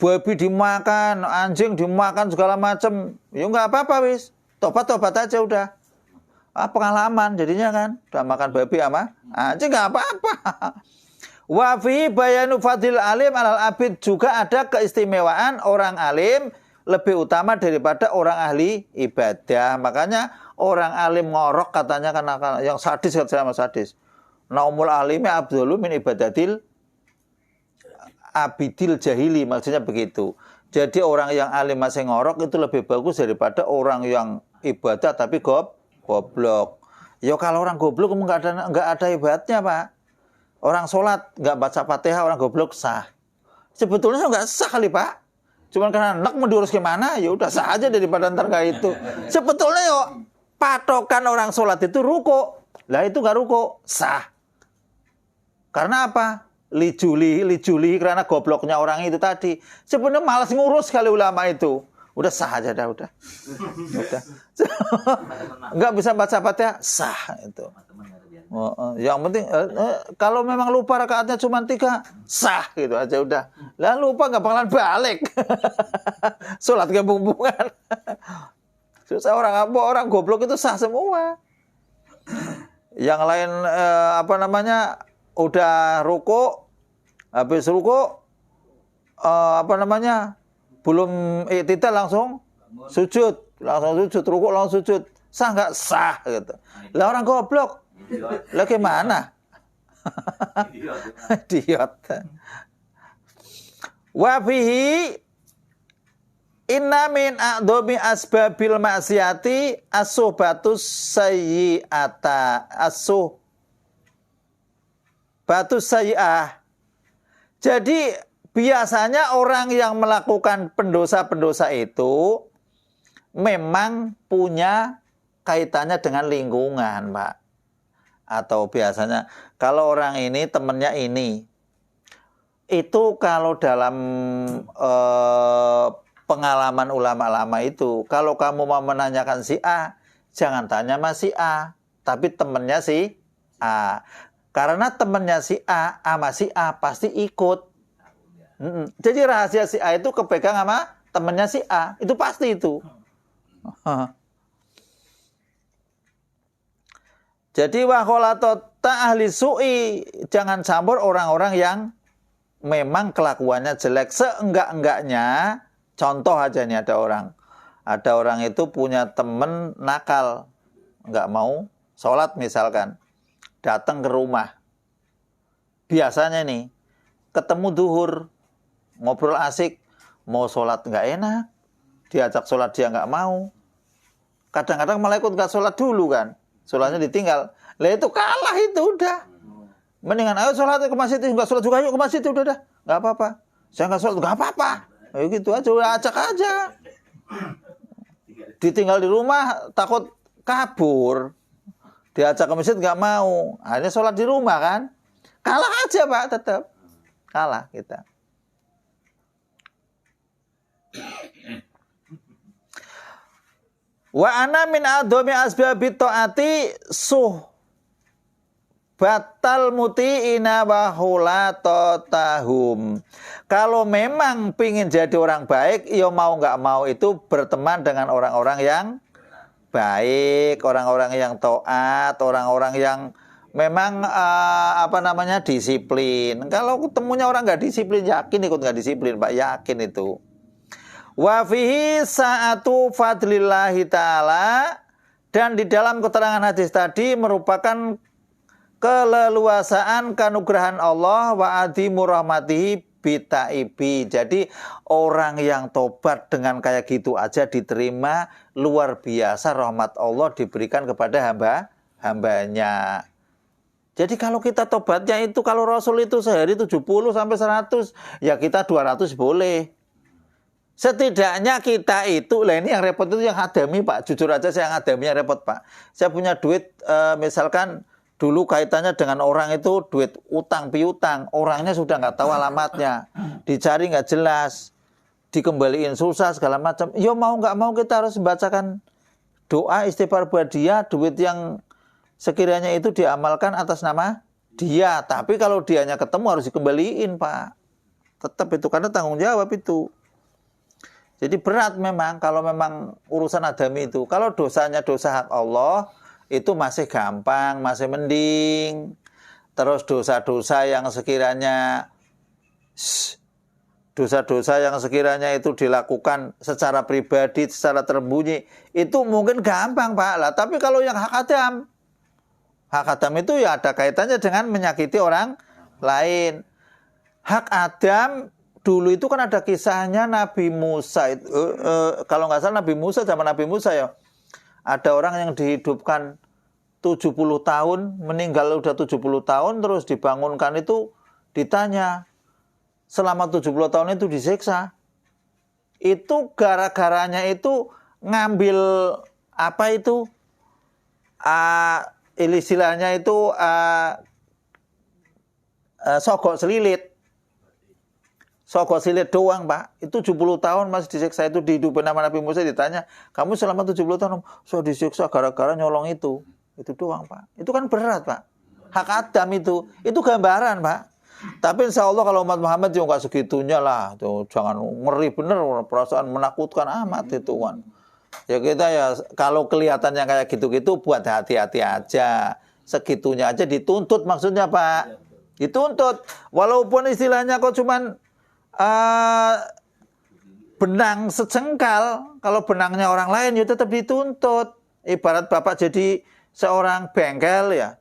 babi dimakan, anjing dimakan, segala macam. Ya nggak apa-apa wis. Tobat-tobat aja udah. Pengalaman jadinya kan, udah makan babi sama anjing nggak apa-apa. Wa fi bayanu fadil alim alal abid, juga ada keistimewaan orang alim lebih utama daripada orang ahli ibadah. Makanya orang alim ngorok katanya kan yang sadis, sama sadis. Naumul alimi abdulu min ibadatil abidil jahili, maksudnya begitu. Jadi orang yang alim masih ngorok itu lebih bagus daripada orang yang ibadah tapi goblok. Ya kalau orang goblok enggak ada ibadatnya Pak. Orang sholat enggak baca Fatihah, orang goblok sah. Sebetulnya enggak sah kali Pak. Cuman karena anak mau diurus gimana, ya udah sah aja daripada ntar kayak itu. Sebetulnya yo patokan orang sholat itu ruko. Lah itu enggak ruko, sah. Karena apa? Lijuli karena gobloknya orang itu tadi. Sebenarnya malas ngurus kali ulama itu. Udah sah aja dah udah. Enggak bisa baca Fatihah, sah itu. Yang penting kalau memang lupa rakaatnya cuma 3, sah gitu aja udah. Lah lupa enggak bakalan balik. Salat gabung-gabungan. Susah orang goblok itu sah semua. Yang lain udah ruku, habis ruku belum iktidal langsung sujud, ruku langsung sujud. Sah nggak? Sah gitu. Lah orang goblok. Lah gimana? Idiot. Wa fihi inna min a'dhami asbabil maksiati as-suhbatus sayyi'ata batus sayyi'ah. Jadi biasanya orang yang melakukan pendosa-pendosa itu memang punya kaitannya dengan lingkungan, Pak. Atau biasanya kalau orang ini temennya ini, itu kalau dalam pengalaman ulama-ulama itu, kalau kamu mau menanyakan si A, jangan tanya sama si A, tapi temennya si A. Karena temennya si A sama si A pasti ikut. Jadi rahasia si A itu kepegang sama temennya si A, itu pasti itu. Jadi wakolatota ahli su'i, jangan campur orang-orang yang memang kelakuannya jelek. Seenggak-enggaknya, contoh aja nih ada orang itu punya temen nakal, nggak mau sholat misalkan, datang ke rumah. Biasanya nih, ketemu duhur, ngobrol asik, mau sholat nggak enak, diajak sholat dia nggak mau. Kadang-kadang malah ikut nggak sholat dulu kan, sholatnya ditinggal. Lah itu kalah itu udah. Mendingan ayo sholat ke masjid, nggak sholat juga yuk ke masjid udah dah, nggak apa-apa. Saya nggak sholat nggak apa-apa, ayo gitu aja, udah acak aja. Ditinggal di rumah takut kabur, diajak ke masjid nggak mau, akhirnya sholat di rumah kan, kalah aja Pak, tetap kalah kita. Wa ana min adami asbabi taati batal muti'ina wa hulatotahum. Kalau memang pingin jadi orang baik, ya mau nggak mau itu berteman dengan orang-orang yang baik, orang-orang yang taat, orang-orang yang memang disiplin. Kalau ketemunya orang nggak disiplin, yakin ikut nggak disiplin Pak, yakin itu. Wa fihi sa'atu fadlillahi ta'ala, dan di dalam keterangan hadis tadi merupakan keleluasaan kanugrahan Allah wa adimu rahmatihi bitaibi. Jadi orang yang tobat dengan kayak gitu aja diterima, luar biasa rahmat Allah diberikan kepada hambanya. Jadi kalau kita tobatnya itu, kalau Rasul itu sehari 70 sampai 100, ya kita 200 boleh. Setidaknya kita itu, lah ini yang repot itu yang hadami Pak. Jujur aja saya yang hadami yang repot Pak. Saya punya duit misalkan dulu kaitannya dengan orang itu duit utang piutang, orangnya sudah nggak tahu alamatnya, dicari nggak jelas, dikembaliin susah segala macam. Ya mau nggak mau kita harus membacakan doa istighfar buat dia, duit yang sekiranya itu diamalkan atas nama dia. Tapi kalau dianya ketemu harus dikembaliin Pak. Tetap itu karena tanggung jawab itu. Jadi berat memang kalau memang urusan adami itu. Kalau dosanya dosa hak Allah itu masih gampang, masih mending. Terus dosa-dosa yang sekiranya itu dilakukan secara pribadi, secara tersembunyi, itu mungkin gampang Pak lah. Tapi kalau yang hak Adam itu ya ada kaitannya dengan menyakiti orang lain. Hak Adam dulu itu kan ada kisahnya Nabi Musa. Kalau nggak salah Nabi Musa, zaman Nabi Musa ya. Ada orang yang dihidupkan 70 tahun, meninggal udah 70 tahun, terus dibangunkan itu ditanya, selama 70 tahun itu disiksa. Itu gara-garanya itu ngambil apa itu? Istilahnya itu sogok selilit. Sogok selilit doang Pak. Itu 70 tahun masih disiksa, itu dihidupin nama Nabi Musa, ditanya, kamu selama 70 tahun so disiksa gara-gara nyolong itu. Itu doang Pak. Itu kan berat Pak. Hak Adam itu gambaran Pak. Tapi insya Allah kalau umat Muhammad juga nggak segitunya lah. Tuh, jangan ngeri bener, perasaan menakutkan amat itu kan. Ya kita ya kalau kelihatannya kayak gitu-gitu buat hati-hati aja. Segitunya aja dituntut maksudnya Pak. Dituntut. Walaupun istilahnya kok cuman benang secengkal, kalau benangnya orang lain ya tetap dituntut. Ibarat Bapak jadi seorang bengkel ya.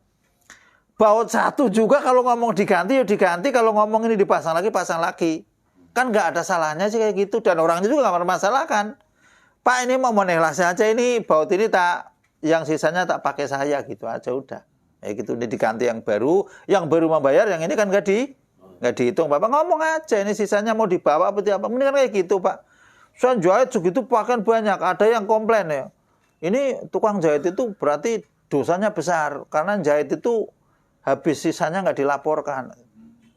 Baut satu juga kalau ngomong diganti ya diganti, kalau ngomong ini dipasang lagi, pasang lagi. Kan nggak ada salahnya sih kayak gitu, dan orangnya juga nggak bermasalahkan. Pak ini mau menelasi aja, ini baut ini yang sisanya tak pakai saya gitu aja udah. Ya gitu, ini diganti yang baru membayar, yang ini kan nggak dihitung. Bapak ngomong aja, ini sisanya mau dibawa apa apa. Ini kan kayak gitu Pak. Saya jahit segitu pakaian banyak, ada yang komplain ya. Ini tukang jahit itu berarti dosanya besar, karena jahit itu habis sisanya nggak dilaporkan.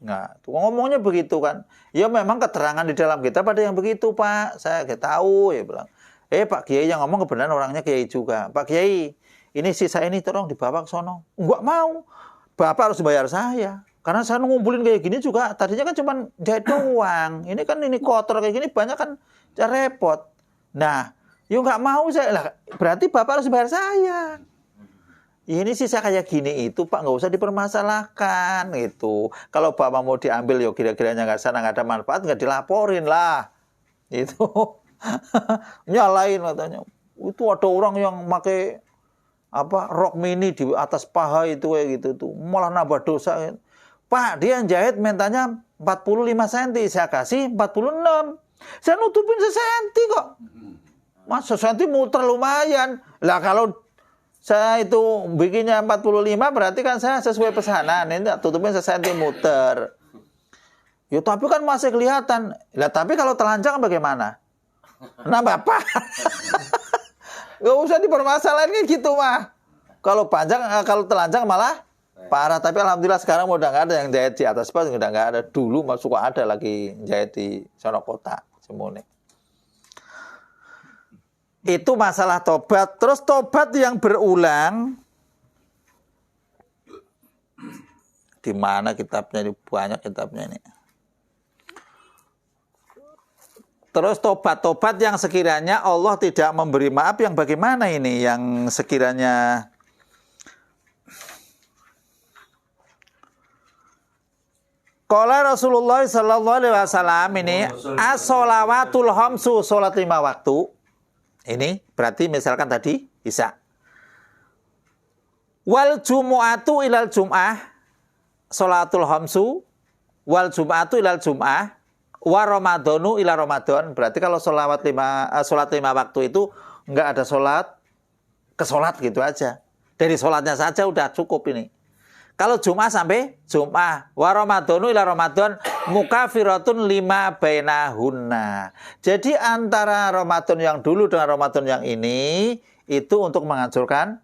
Nah, ngomongnya begitu kan. Ya memang keterangan di dalam kitab ada yang begitu Pak. Saya nggak tahu ya bilang. Pak Kiai yang ngomong kebenaran, orangnya Kiai juga. Pak Kiai, ini sisa ini tolong dibawa ke sono. Enggak mau. Bapak harus bayar saya. Karena saya ngumpulin kayak gini juga, tadinya kan cuma jahit doang. Ini kan ini kotor kayak gini, banyak kan repot. Nah, yo nggak mau saya lah. Berarti Bapak harus bayar saya. Ini sisa kayak gini itu Pak nggak usah dipermasalahkan gitu. Kalau Bapak mau diambil yo kira-kiranya nggak sana nggak ada manfaat nggak dilaporin lah. Itu nyalain katanya. Itu ada orang yang pakai rok mini di atas paha itu kayak gitu tuh malah nambah dosa. Pak, dia jahit mintanya 45 cm, saya kasih 46. Saya nutupin sesenti kok. Mas, sesenti muter lumayan. Lah kalau saya itu bikinnya 45 berarti kan saya sesuai pesanan. Ini tutupin sesenti muter. Ya tapi kan masih kelihatan. Lah tapi kalau telanjang bagaimana? Nah Bapak. Gak usah dipermasalahin gitu mah. Kalau telanjang malah parah. Tapi alhamdulillah sekarang udah nggak ada yang jahit di atas pas, udah nggak ada. Dulu masuk ada lagi jahit di sono kota semuanya. Itu masalah tobat. Terus tobat yang berulang. Di mana kitabnya ini? Banyak kitabnya ini. Terus tobat-tobat yang sekiranya Allah tidak memberi maaf yang bagaimana ini? Yang sekiranya Qala Rasulullah sallallahu alaihi wasallam ini as-sholawatul khamsu, salat 5 waktu. Ini berarti misalkan tadi Isya. Wal jumu'atu ilal jum'ah, sholatul khamsu, wal jum'atu ilal jum'ah, wa ramadhanu ila ramadan. Berarti kalau salat 5 waktu itu enggak ada salat ke salat gitu aja. Dari salatnya saja udah cukup ini. Kalau Jum'ah sampai Jum'ah, wa ramadhanu ila ramadan mukafiratun lima bainahunna. Jadi antara Ramadan yang dulu dengan Ramadan yang ini itu untuk menghancurkan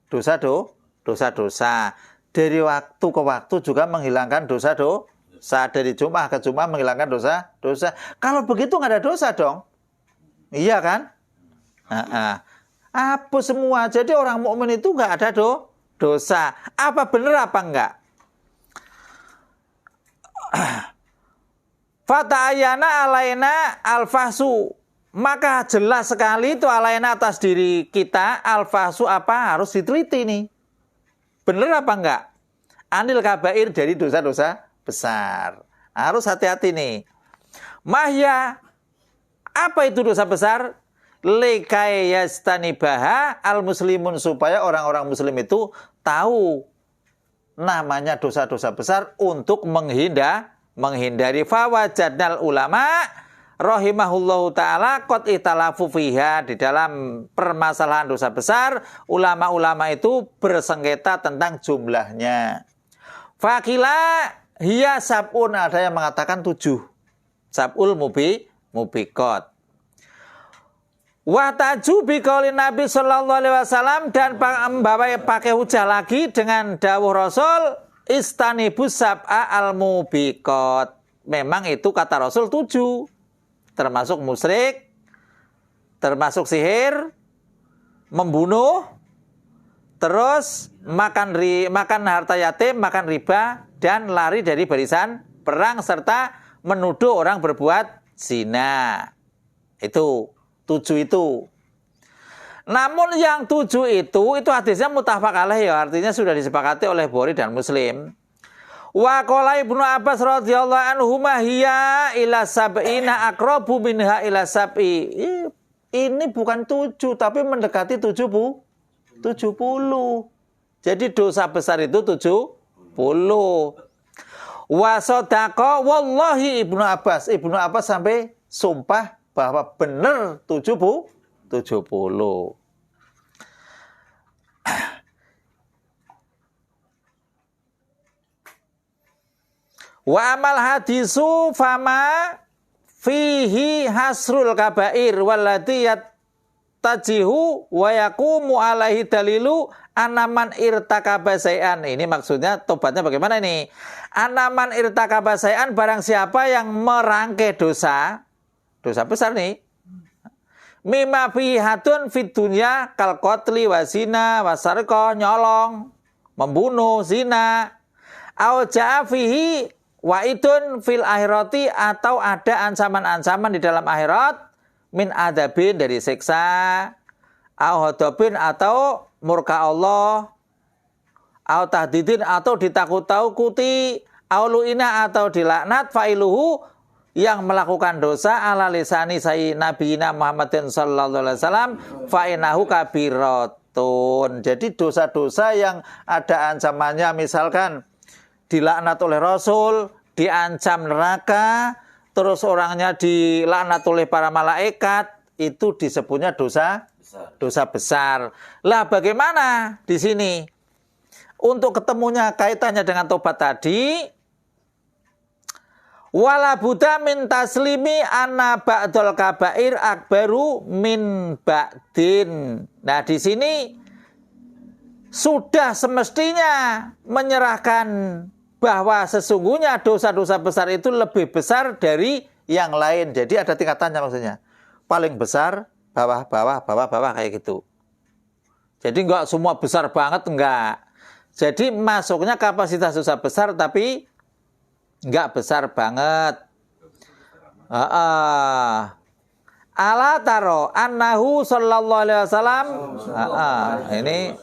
dosa-dosa. Dari waktu ke waktu juga menghilangkan dosa-dosa. Dari Jum'ah ke Jum'ah menghilangkan dosa-dosa. Kalau begitu nggak ada dosa dong. Iya kan? Hapus semua. Jadi orang mukmin itu nggak ada dosa. Apa benar apa enggak? Fata'ayana alaina alfahsu. Maka jelas sekali itu alaina atas diri kita alfahsu apa? Harus diteliti nih. Benar apa enggak? Anil kabair dari dosa-dosa besar. Harus hati-hati nih. Mahya. Apa itu dosa besar? Lekai yastanibaha al muslimun, supaya orang-orang muslim itu tahu namanya dosa-dosa besar untuk menghindari. Fawajadnal ulama rahimahullahu ta'ala qad italafu fiha. Di dalam permasalahan dosa besar ulama-ulama itu bersengketa tentang jumlahnya. Fakila hiya sab'un, ada yang mengatakan 7 sab'ul mubiqat. Wataju biqaulin Nabi sallallahu alaihi wasallam, dan pakai hujah lagi dengan dawuh Rasul istanibus sab'a al mubiqat. Memang itu kata Rasul 7. Termasuk musyrik, termasuk sihir, membunuh, terus makan harta yatim, makan riba, dan lari dari barisan perang, serta menuduh orang berbuat zina. Itu 7 itu. Namun yang 7 itu hadisnya muttafaq alaih ya, artinya sudah disepakati oleh Bukhari dan Muslim. Wa qala Ibnu Abbas radhiyallahu anhu hiya ila sab'ina aqrabu minha ila sab'i. Ini bukan 7 tapi mendekati 70. Jadi dosa besar itu 70. Wa sadaqa wallahi Ibnu Abbas sampai sumpah bahwa benar 70. Wa amal hadisu fama fihi hasrul kabair walladhi yattajihu wa yaqumu alaihi dalilu anaman irtakaba syai'an. Ini maksudnya tobatnya bagaimana ini? Anaman irtakaba syai'an, barang siapa yang merangkai dosa besar nih. Mimma fihi hadun fid dunya kal qatli wa zina wa sarqah, nyolong, membunuh, zina. Au ja'a fihi wa idun fil akhirati, atau ada ancaman-ancaman di dalam akhirat min adabin dari siksa, au hadabin atau murka Allah, au tahdidin atau ditakut-takuti, au lu'ina atau dilaknat fa'iluhu yang melakukan dosa ala lisani Nabiyina Muhammadin sallallahu alaihi wasallam fa'inahu kabiratun. Jadi dosa-dosa yang ada ancamannya, misalkan dilaknat oleh Rasul, diancam neraka, terus orangnya dilaknat oleh para malaikat, itu disebutnya dosa besar. Lah bagaimana di sini? Untuk ketemunya kaitannya dengan tobat tadi, wala buddha min taslimi anna ba'dal kabair akbaru min ba'din. Nah, di sini sudah semestinya menyerahkan bahwa sesungguhnya dosa-dosa besar itu lebih besar dari yang lain. Jadi ada tingkatannya maksudnya. Paling besar, bawah kayak gitu. Jadi enggak semua besar banget, enggak. Jadi masuknya kapasitas dosa besar tapi enggak besar banget. Ala taro annahu sallallahu alaihi wasallam ini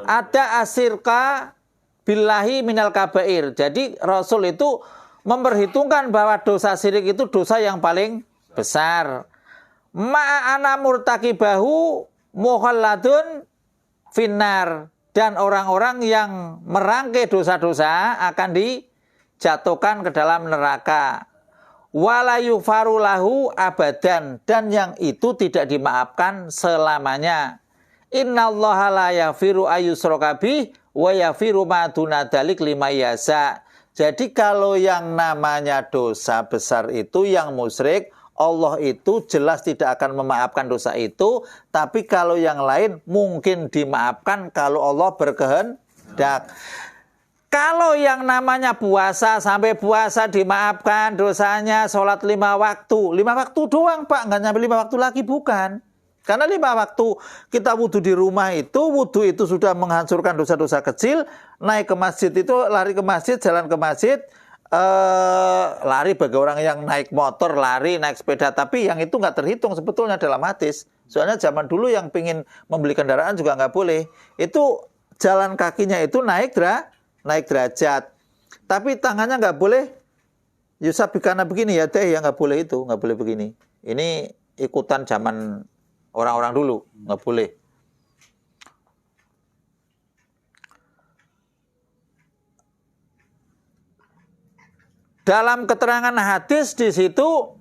ada asirka billahi minal kabair. Jadi Rasul itu memperhitungkan bahwa dosa syirik itu dosa yang paling besar. Ma'ana murtakibahu muhalladun finnar. Dan orang-orang yang merangkai dosa-dosa akan dijatuhkan ke dalam neraka. Wala yughfaru lahu abadan. Dan yang itu tidak dimaafkan selamanya. Innallaha la yaghfiru ayyushraka bih wa yaghfiru ma duna dzalik liman yasha. Jadi kalau yang namanya dosa besar itu yang musyrik, Allah itu jelas tidak akan memaafkan dosa itu, tapi kalau yang lain mungkin dimaafkan kalau Allah berkehendak. Kalau yang namanya puasa, sampai puasa dimaafkan dosanya, sholat 5 waktu. 5 waktu doang Pak, nggak nyampe 5 waktu lagi, bukan. Karena 5 waktu kita wudhu di rumah itu, wudhu itu sudah menghancurkan dosa-dosa kecil, naik ke masjid itu, lari ke masjid, jalan ke masjid, lari bagi orang yang naik motor, lari, naik sepeda, tapi yang itu nggak terhitung sebetulnya dalam hadis. Soalnya zaman dulu yang pingin membeli kendaraan juga nggak boleh. Itu jalan kakinya itu naik derajat. Tapi tangannya nggak boleh yusabikana begini ya teh, ya nggak boleh itu, nggak boleh begini. Ini ikutan zaman orang-orang dulu, nggak boleh. Dalam keterangan hadis di situ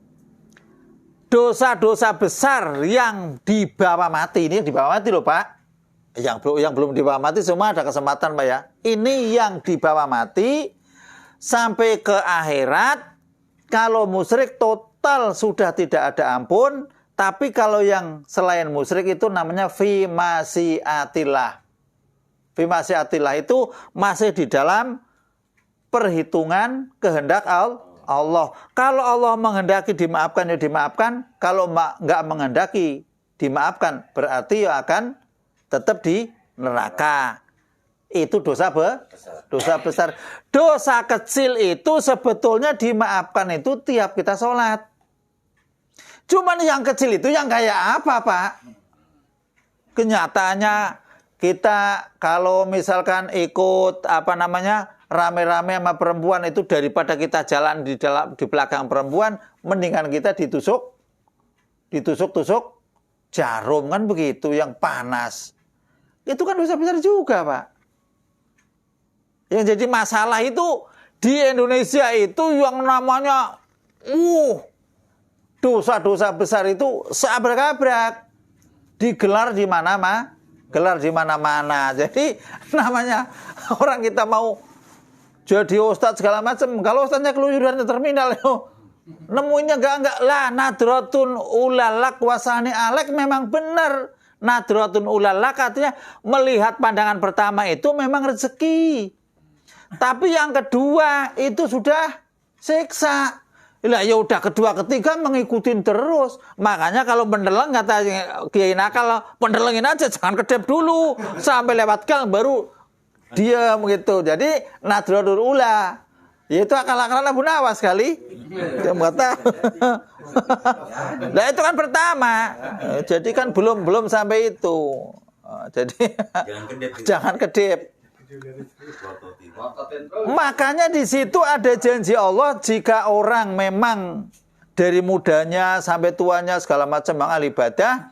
dosa-dosa besar yang dibawa mati, ini dibawa mati loh Pak. Yang belum dibawa mati semua ada kesempatan Pak ya. Ini yang dibawa mati sampai ke akhirat. Kalau musyrik total sudah tidak ada ampun. Tapi kalau yang selain musyrik itu namanya fi masyiatillah. Fi masyiatillah itu masih di dalam perhitungan kehendak Allah. Kalau Allah menghendaki dimaafkan ya dimaafkan. Kalau nggak menghendaki dimaafkan berarti ya akan tetap di neraka. Itu dosa besar. Dosa kecil itu sebetulnya dimaafkan itu tiap kita sholat. Cuman yang kecil itu yang kayak apa Pak? Kenyataannya kita kalau misalkan ikut rame-rame sama perempuan itu, daripada kita jalan di belakang perempuan, mendingan kita ditusuk jarum kan begitu yang panas. Itu kan dosa besar juga Pak. Yang jadi masalah itu di Indonesia itu yang namanya dosa-dosa besar itu seabrak-abrak, digelar di mana-mana. Jadi namanya orang kita mau jadi ustadz segala macam, kalau ustadznya keluyuran di terminal, nemuinnya enggak lah. Nadratun ulalak wasani alek memang benar. Nadratun ulalak artinya melihat pandangan pertama itu memang rezeki. Tapi yang kedua itu sudah siksa. Lah ya udah kedua ketiga mengikutin terus. Makanya kalau pendeleng kata Kiai nakal, pendelengin aja jangan kedep dulu sampai lewat gang baru diam gitu. Jadi nadratul ula, yaitu akal-akalan Abu Nawas kali. Dia nggak tahu. Nah itu kan pertama. Jadi kan belum sampai itu. Jadi jangan kedip. Makanya di situ ada janji Allah, jika orang memang dari mudanya sampai tuanya segala macam mengamal ibadah,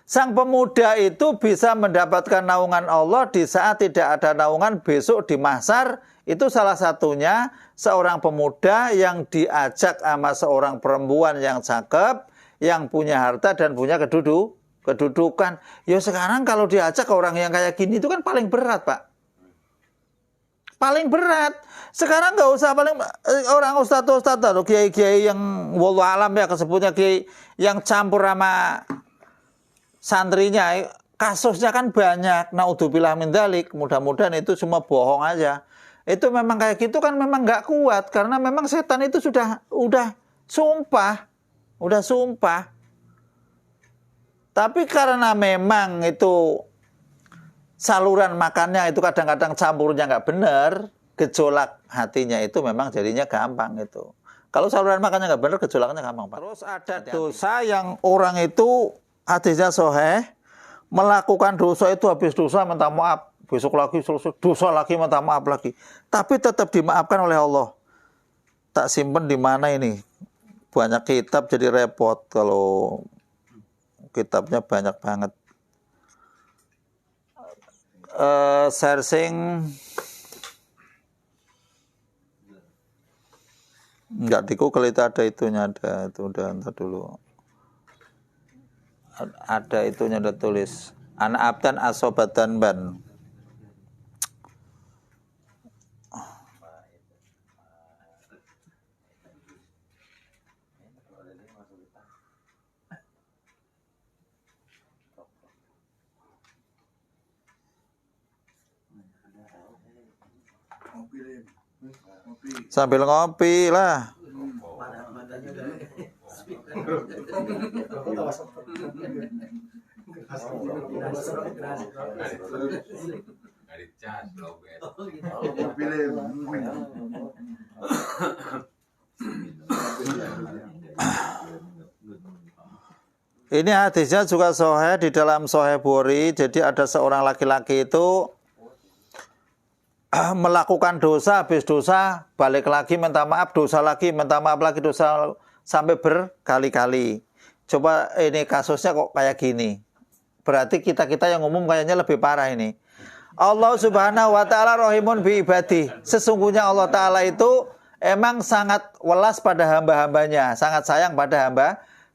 sang pemuda itu bisa mendapatkan naungan Allah di saat tidak ada naungan besok di mahsyar. Itu salah satunya seorang pemuda yang diajak sama seorang perempuan yang cakep, yang punya harta dan punya kedudukan. Ya sekarang kalau diajak ke orang yang kayak gini itu kan paling berat, Pak. Paling berat. Sekarang nggak usah orang ustadz atau kiai-kiai yang wallahu alam ya kesebutnya kiai yang campur sama santrinya, kasusnya kan banyak. Naudzubillah min dzalik. Mudah-mudahan itu semua bohong aja. Itu memang kayak gitu kan memang nggak kuat karena memang setan itu udah sumpah. Tapi karena memang itu saluran makannya itu kadang-kadang campurnya nggak benar, gejolak hatinya itu memang jadinya gampang itu. Kalau saluran makannya nggak benar, gejolaknya gampang, Pak. Terus ada dosa yang orang itu hadisnya sahih, melakukan dosa itu habis dosa minta maaf, besok lagi selesai dosa lagi minta maaf lagi, tapi tetap dimaafkan oleh Allah. Tak simpen di mana ini? Banyak kitab jadi repot kalau kitabnya banyak banget. Searching enggak di Google itu ada itunya, ada itu udah entar dulu. Ada itunya udah tulis. Anak abdan asobatan ban. Sambil ngopi lah. Ini hadisnya juga sahih di dalam Sahih Bukhari. Jadi ada seorang laki-laki itu melakukan dosa, habis dosa balik lagi minta maaf, dosa lagi minta maaf lagi, dosa sampai berkali-kali. Coba ini kasusnya kok kayak gini. Berarti kita-kita yang umum kayaknya lebih parah ini. Allah Subhanahu wa taala rahimun bi ibadi. Sesungguhnya Allah taala itu emang sangat welas pada hamba-hambanya, sangat sayang pada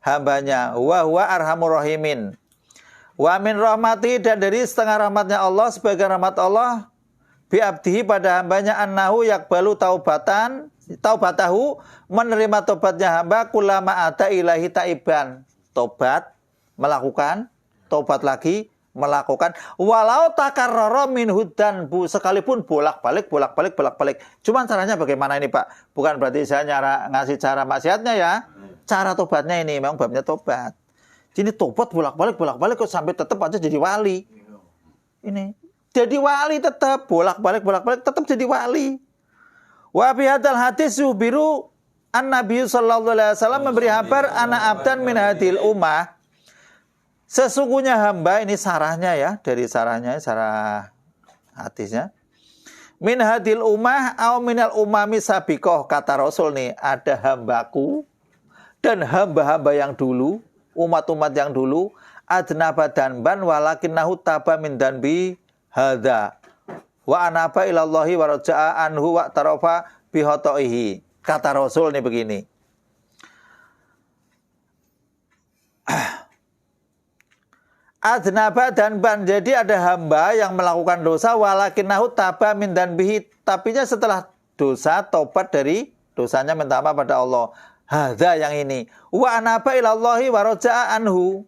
hambanya. Wa huwa arhamur rahimin. Wa min rahmati, dan dari setengah rahmatnya Allah, sebagai rahmat Allah bi abdihi pada hambanya, annahu yakbalu taubatahu, menerima tobatnya hamba, kulama ata ilahi taiban, tobat, melakukan, tobat lagi, melakukan, walau takarrara minhu dzanbu, sekalipun bolak-balik. Cuman caranya bagaimana ini, Pak? Bukan berarti saya ngasih cara maksiatnya ya. Cara tobatnya ini memang babnya tobat. Jadi tobat bolak-balik kok sampai tetap aja jadi wali. Ini jadi wali, tetap bolak-balik tetap jadi wali. Wa fi hadzal hadis yubiru an-nabi sallallahu alaihi wasallam memberi kabar ana abdan min hadil ummah. Sesungguhnya hamba, ini sarahnya ya, dari sarahnya, sarah hadisnya. Min hadil ummah au minal umami sabiqah, kata Rasul nih, ada hambaku dan hamba-hamba yang dulu, umat-umat yang dulu, adnaba danban walakinnahu taba min danbi hadza wa anaba ilallahi wa raja'a anhu wa tarafa bihatoihi. Kata Rasul nih begini, adnaba danban, jadi ada hamba yang melakukan dosa, walakinnahu taba min danbihi, tapinya setelah dosa tobat dari dosanya, minta maaf pada Allah. Hadza, yang ini, wa anaba ilallahi wa raja'a anhu,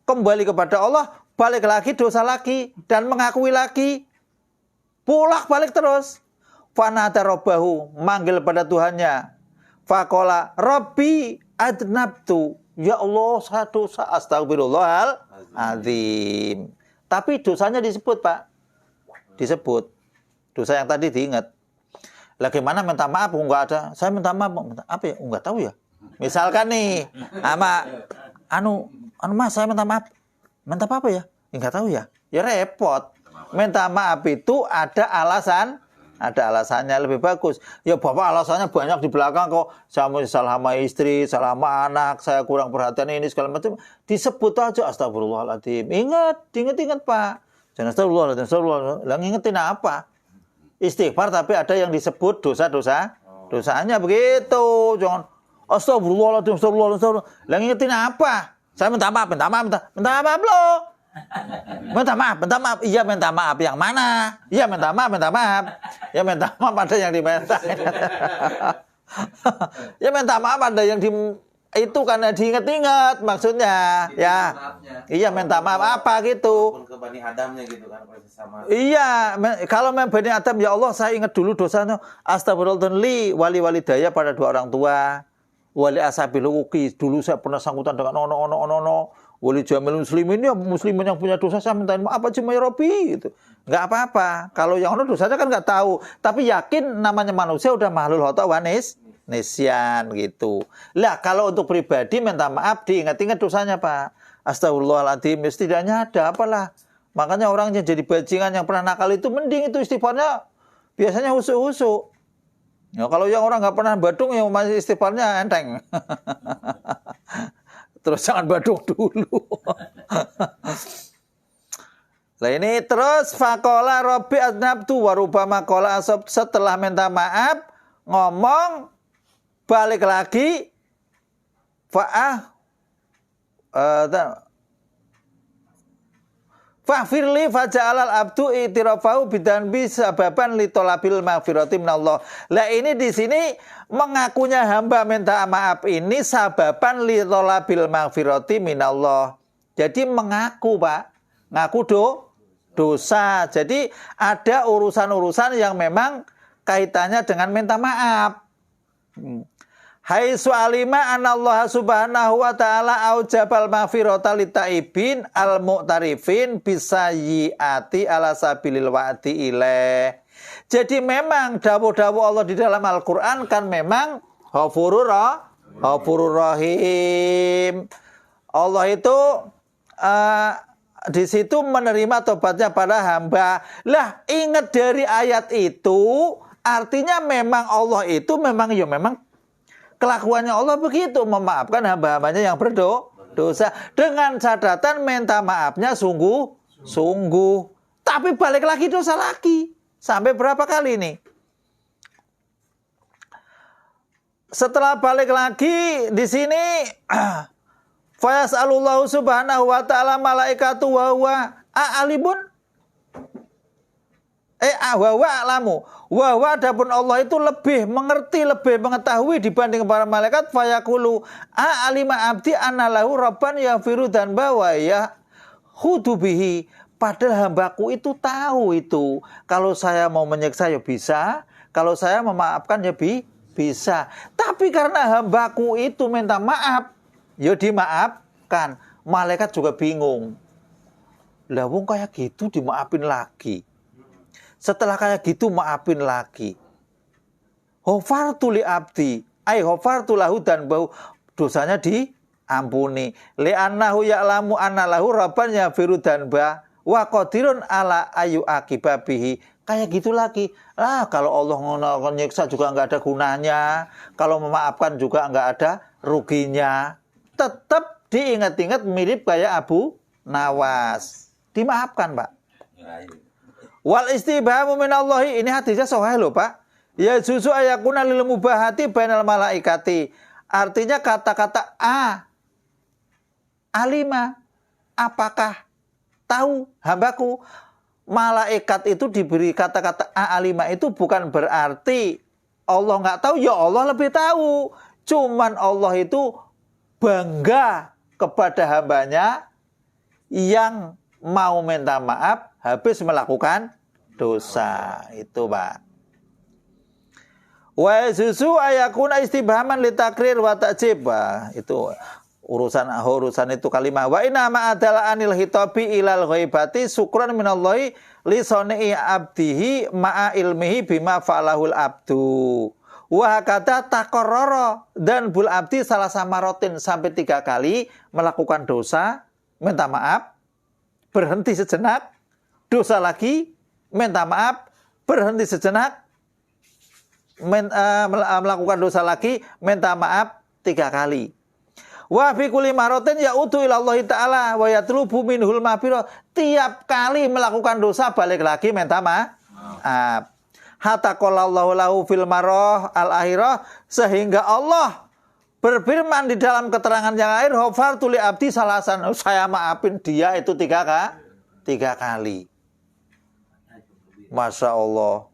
kembali kepada Allah, balik lagi dosa lagi dan mengakui lagi, bolak-balik terus. Fanada robbahu, manggil pada Tuhannya. Faqala Rabbi adnabtu, ya Allah saya dosa, astagfirullahal azim. Tapi dosanya disebut, Pak. Disebut. Dosa yang tadi diingat. Lah gimana minta maaf? Enggak ada. Saya minta maaf. Apa ya? Enggak tahu ya. Misalkan nih, Mas saya minta maaf. Minta apa ya? Enggak tahu ya. Ya repot. Minta maaf itu ada alasannya lebih bagus. Ya Bapak alasannya banyak di belakang kok. Saya mau salah sama istri, salah sama anak, saya kurang perhatian ini segala macam. Disebut aja astagfirullahaladzim. Ingat Pak. Jangan astagfirullahaladzim. Lah ngingetin apa? Istighfar tapi ada yang disebut dosanya begitu. Jangan astagfirullahaladzim. Lah ngingetin apa? Saya minta maaf loh. Minta maaf. Iya minta maaf yang mana? Iya minta maaf. Ya minta maaf ada yang diminta. Ya minta maaf ada yang itu karena diingat-ingat maksudnya. Ya. Iya minta maaf apa gitu. Ke Bani Adamnya gitu kan sama. Iya, kalau Bani Adam ya Allah saya ingat dulu dosanya. Astagfirullahaladzim li wali walidaya pada dua orang tua. Wali asabil uki dulu saya pernah sangkutan dengan ono. Wali jamil muslimin ya muslimin yang punya dosa saya minta maaf aja ya Rabbi gitu. Enggak apa-apa. Kalau yang ono dosanya kan enggak tahu, tapi yakin namanya manusia udah makhlul khata wa nisyan gitu. Lah kalau untuk pribadi minta maaf diingat-ingat dosanya Pak. Astagfirullahaladzim, setidaknya ada apalah. Makanya orang yang jadi bajingan yang pernah nakal itu mending itu istighfarnya biasanya husuk-husuk. Ya kalau yang orang enggak pernah badung ya masih istighfarnya enteng. Terus jangan badung dulu. Nah ini terus faqala rabbi adnabtu warubama qala asab, setelah minta maaf ngomong balik lagi Fa'firli faja'alal abdu itirafahu bidanbi sababan litolabil maghfirati minallah. Lah ini di sini mengakunya hamba minta maaf ini sababan litolabil maghfirati minallah. Jadi mengaku Pak, ngaku dosa. Jadi ada urusan-urusan yang memang kaitannya dengan minta maaf. Hai su'alima anallaha subhanahu wa ta'ala aujabal maghfirata litaibin al-mu'tarifin bisayyiati ala sabilil wa'di ilaih. Jadi memang dawuh-dawuh Allah di dalam Al-Quran kan memang ghafurur rahim. Allah itu di situ menerima tobatnya para hamba. Lah ingat dari ayat itu artinya memang Allah itu memang kelakuannya Allah begitu, memaafkan hamba-hambanya yang berdosa. Dengan catatan minta maafnya sungguh. Tapi balik lagi dosa lagi. Sampai berapa kali nih? Setelah balik lagi di sini fa yas'alullahu subhanahu wa ta'ala malaikatu wa huwa a'alimun alamu. Wa adapun Allah itu lebih mengerti, lebih mengetahui dibanding para malaikat. Fayaqulu alima abdi anallahu rabban yaghfiru dzanba wa ya khudubihi. Padahal hambaku itu tahu itu. Kalau saya mau menyiksa ya bisa, kalau saya memaafkan ya bisa. Tapi karena hambaku itu minta maaf, ya dimaafkan. Malaikat juga bingung. Lah wong kayak gitu dimaafin lagi. Setelah kayak gitu maafin lagi. Ghafartu li abdi, ghafartu lahu dan bau dosanya diampuni. Li annahu ya'lamu anna lahu rabban yaghfiru dzanba wa qadirun ala ayu akibabihi. Kayak gitu lagi. Lah kalau Allah nyiksa juga enggak ada gunanya, kalau memaafkan juga enggak ada ruginya. Tetap diingat-ingat mirip kayak Abu Nawas. Dimaafkan, Pak. Wal istibhamu minallahi, ini hadisnya sahih loh Pak. Ya juzu ayakuna lil mubahati bainal malaikati. Artinya kata-kata alima, apakah tahu hambaku? Malaikat itu diberi kata-kata alima itu bukan berarti Allah nggak tahu, ya Allah lebih tahu. Cuman Allah itu bangga kepada hambanya yang mau minta maaf habis melakukan dosa. Itu Pak. Wa susu ayakuna istibhaman litakrir wa ta'jib. Itu urusan itu kalimah. Wa inna ma adalah anil hitabi ilal ghaibati syukran minallahi li soni'i abdihi ma'a ilmihi bima fa'alahul abdu. Wa hakata takororo, dan bul abdi salah samarotin sampai 3 kali melakukan dosa, minta maaf, berhenti sejenak, dosa lagi, minta maaf, berhenti sejenak, melakukan dosa lagi, minta maaf 3 kali. Wa fi kulli maratin ya'udu ila Allah taala wa yatlubu minhul maghfirah. Tiap kali melakukan dosa balik lagi minta maaf. Hatta qala Allahu lahu fil marah al akhirah, sehingga Allah berfirman di dalam keterangan yang akhir, ghafartu li abdi salasan, saya maafin dia itu 3 kali. Masya Allah.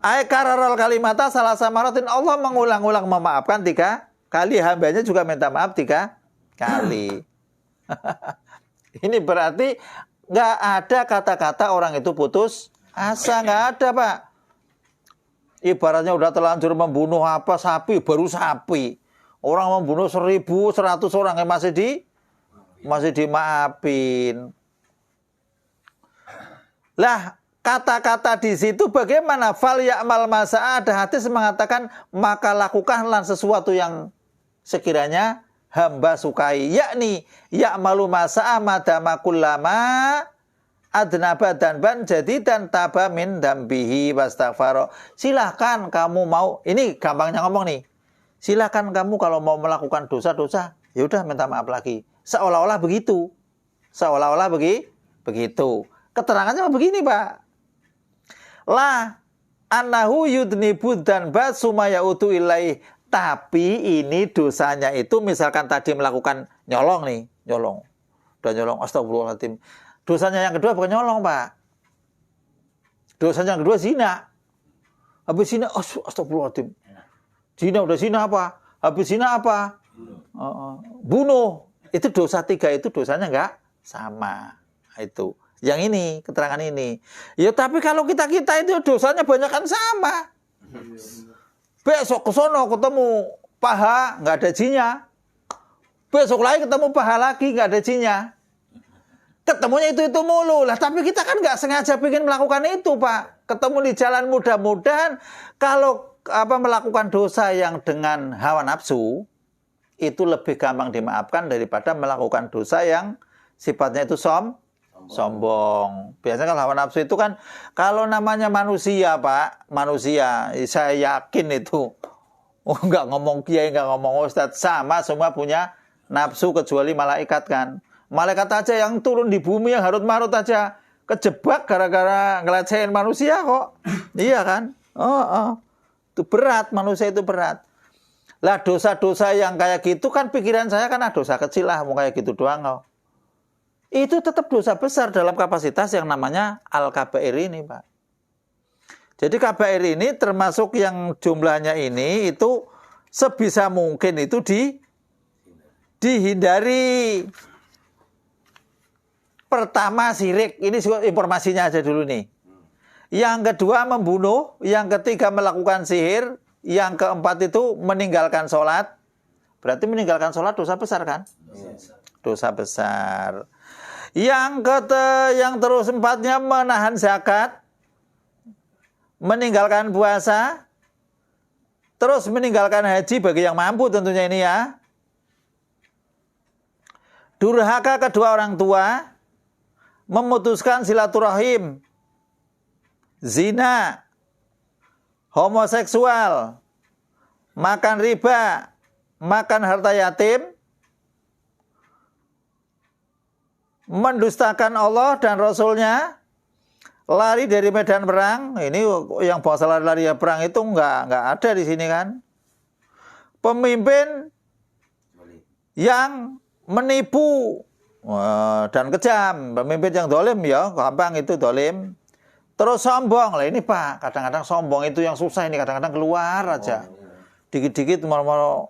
Ay kararal kalimata salasa maratin, Allah mengulang-ulang memaafkan 3 kali, hambanya juga minta maaf 3 kali. Ini berarti nggak ada kata-kata orang itu putus asa, nggak ada, Pak. Ibaratnya udah terlanjur membunuh sapi, baru sapi. Orang membunuh 1.100 orang yang masih dimaafin. Lah, kata-kata di situ bagaimana? Fal ya'mal masa'a, ada hadis mengatakan maka lakukanlah sesuatu yang sekiranya hamba sukai, yakni ya'malu masa'a madama kullama adnaba danban jadi dan taba min dambihi wastaghfaro. Silahkan kamu mau, ini gampangnya ngomong nih, silahkan kamu kalau mau melakukan dosa-dosa, ya udah minta maaf lagi. Seolah-olah begitu. Begitu. Keterangannya begini, Pak. La annahu yudnibu danba sumaya utu ilaih. Tapi ini dosanya itu misalkan tadi melakukan nyolong. Udah nyolong, astagfirullahaladzim. Dosanya yang kedua bukan nyolong, Pak. Dosanya yang kedua zina. Habis zina, astagfirullahaladzim. Zina udah zina apa? Habis zina apa? Bunuh. Itu dosa 3 itu dosanya enggak sama. Itu. Yang ini, keterangan ini. Ya tapi kalau kita itu dosanya banyak kan sama. Besok ke sono ketemu paha, enggak ada jinnya. Besok lagi ketemu paha lagi, enggak ada jinnya. Ketemunya itu mulu lah, tapi kita kan nggak sengaja ingin melakukan itu, Pak. Ketemu di jalan, mudah-mudahan kalau melakukan dosa yang dengan hawa nafsu itu lebih gampang dimaafkan daripada melakukan dosa yang sifatnya itu sombong. Biasanya kalau hawa nafsu itu kan kalau namanya manusia, Pak, saya yakin itu nggak ngomong kiai, nggak ngomong ustadz, sama semua punya nafsu kecuali malaikat kan. Malaikat aja yang turun di bumi yang harut-marut aja kejebak gara-gara ngelecehin manusia kok. Iya kan? Itu berat, manusia itu berat. Lah dosa-dosa yang kayak gitu kan pikiran saya kan dosa kecil lah, mau kayak gitu doang kok. Itu tetap dosa besar dalam kapasitas yang namanya al-kabair ini, Pak. Jadi kabair ini termasuk yang jumlahnya ini itu sebisa mungkin itu dihindari. Pertama syirik, ini informasinya aja dulu nih. Yang kedua membunuh, yang ketiga melakukan sihir, yang keempat itu meninggalkan sholat. Berarti meninggalkan sholat dosa besar kan? Dosa besar. Yang terus empatnya menahan zakat, meninggalkan puasa, terus meninggalkan haji bagi yang mampu tentunya ini ya. Durhaka kedua orang tua, memutuskan silaturahim, zina, homoseksual, makan riba, makan harta yatim, mendustakan Allah dan Rasulnya, lari dari medan perang. Ini yang bahasa lari perang itu enggak ada di sini kan. Pemimpin yang menipu dan kejam, pemimpin yang dolim ya, gampang itu dolim. Terus sombong, lah ini Pak, kadang-kadang sombong itu yang susah ini, kadang-kadang keluar aja. Dikit-dikit malah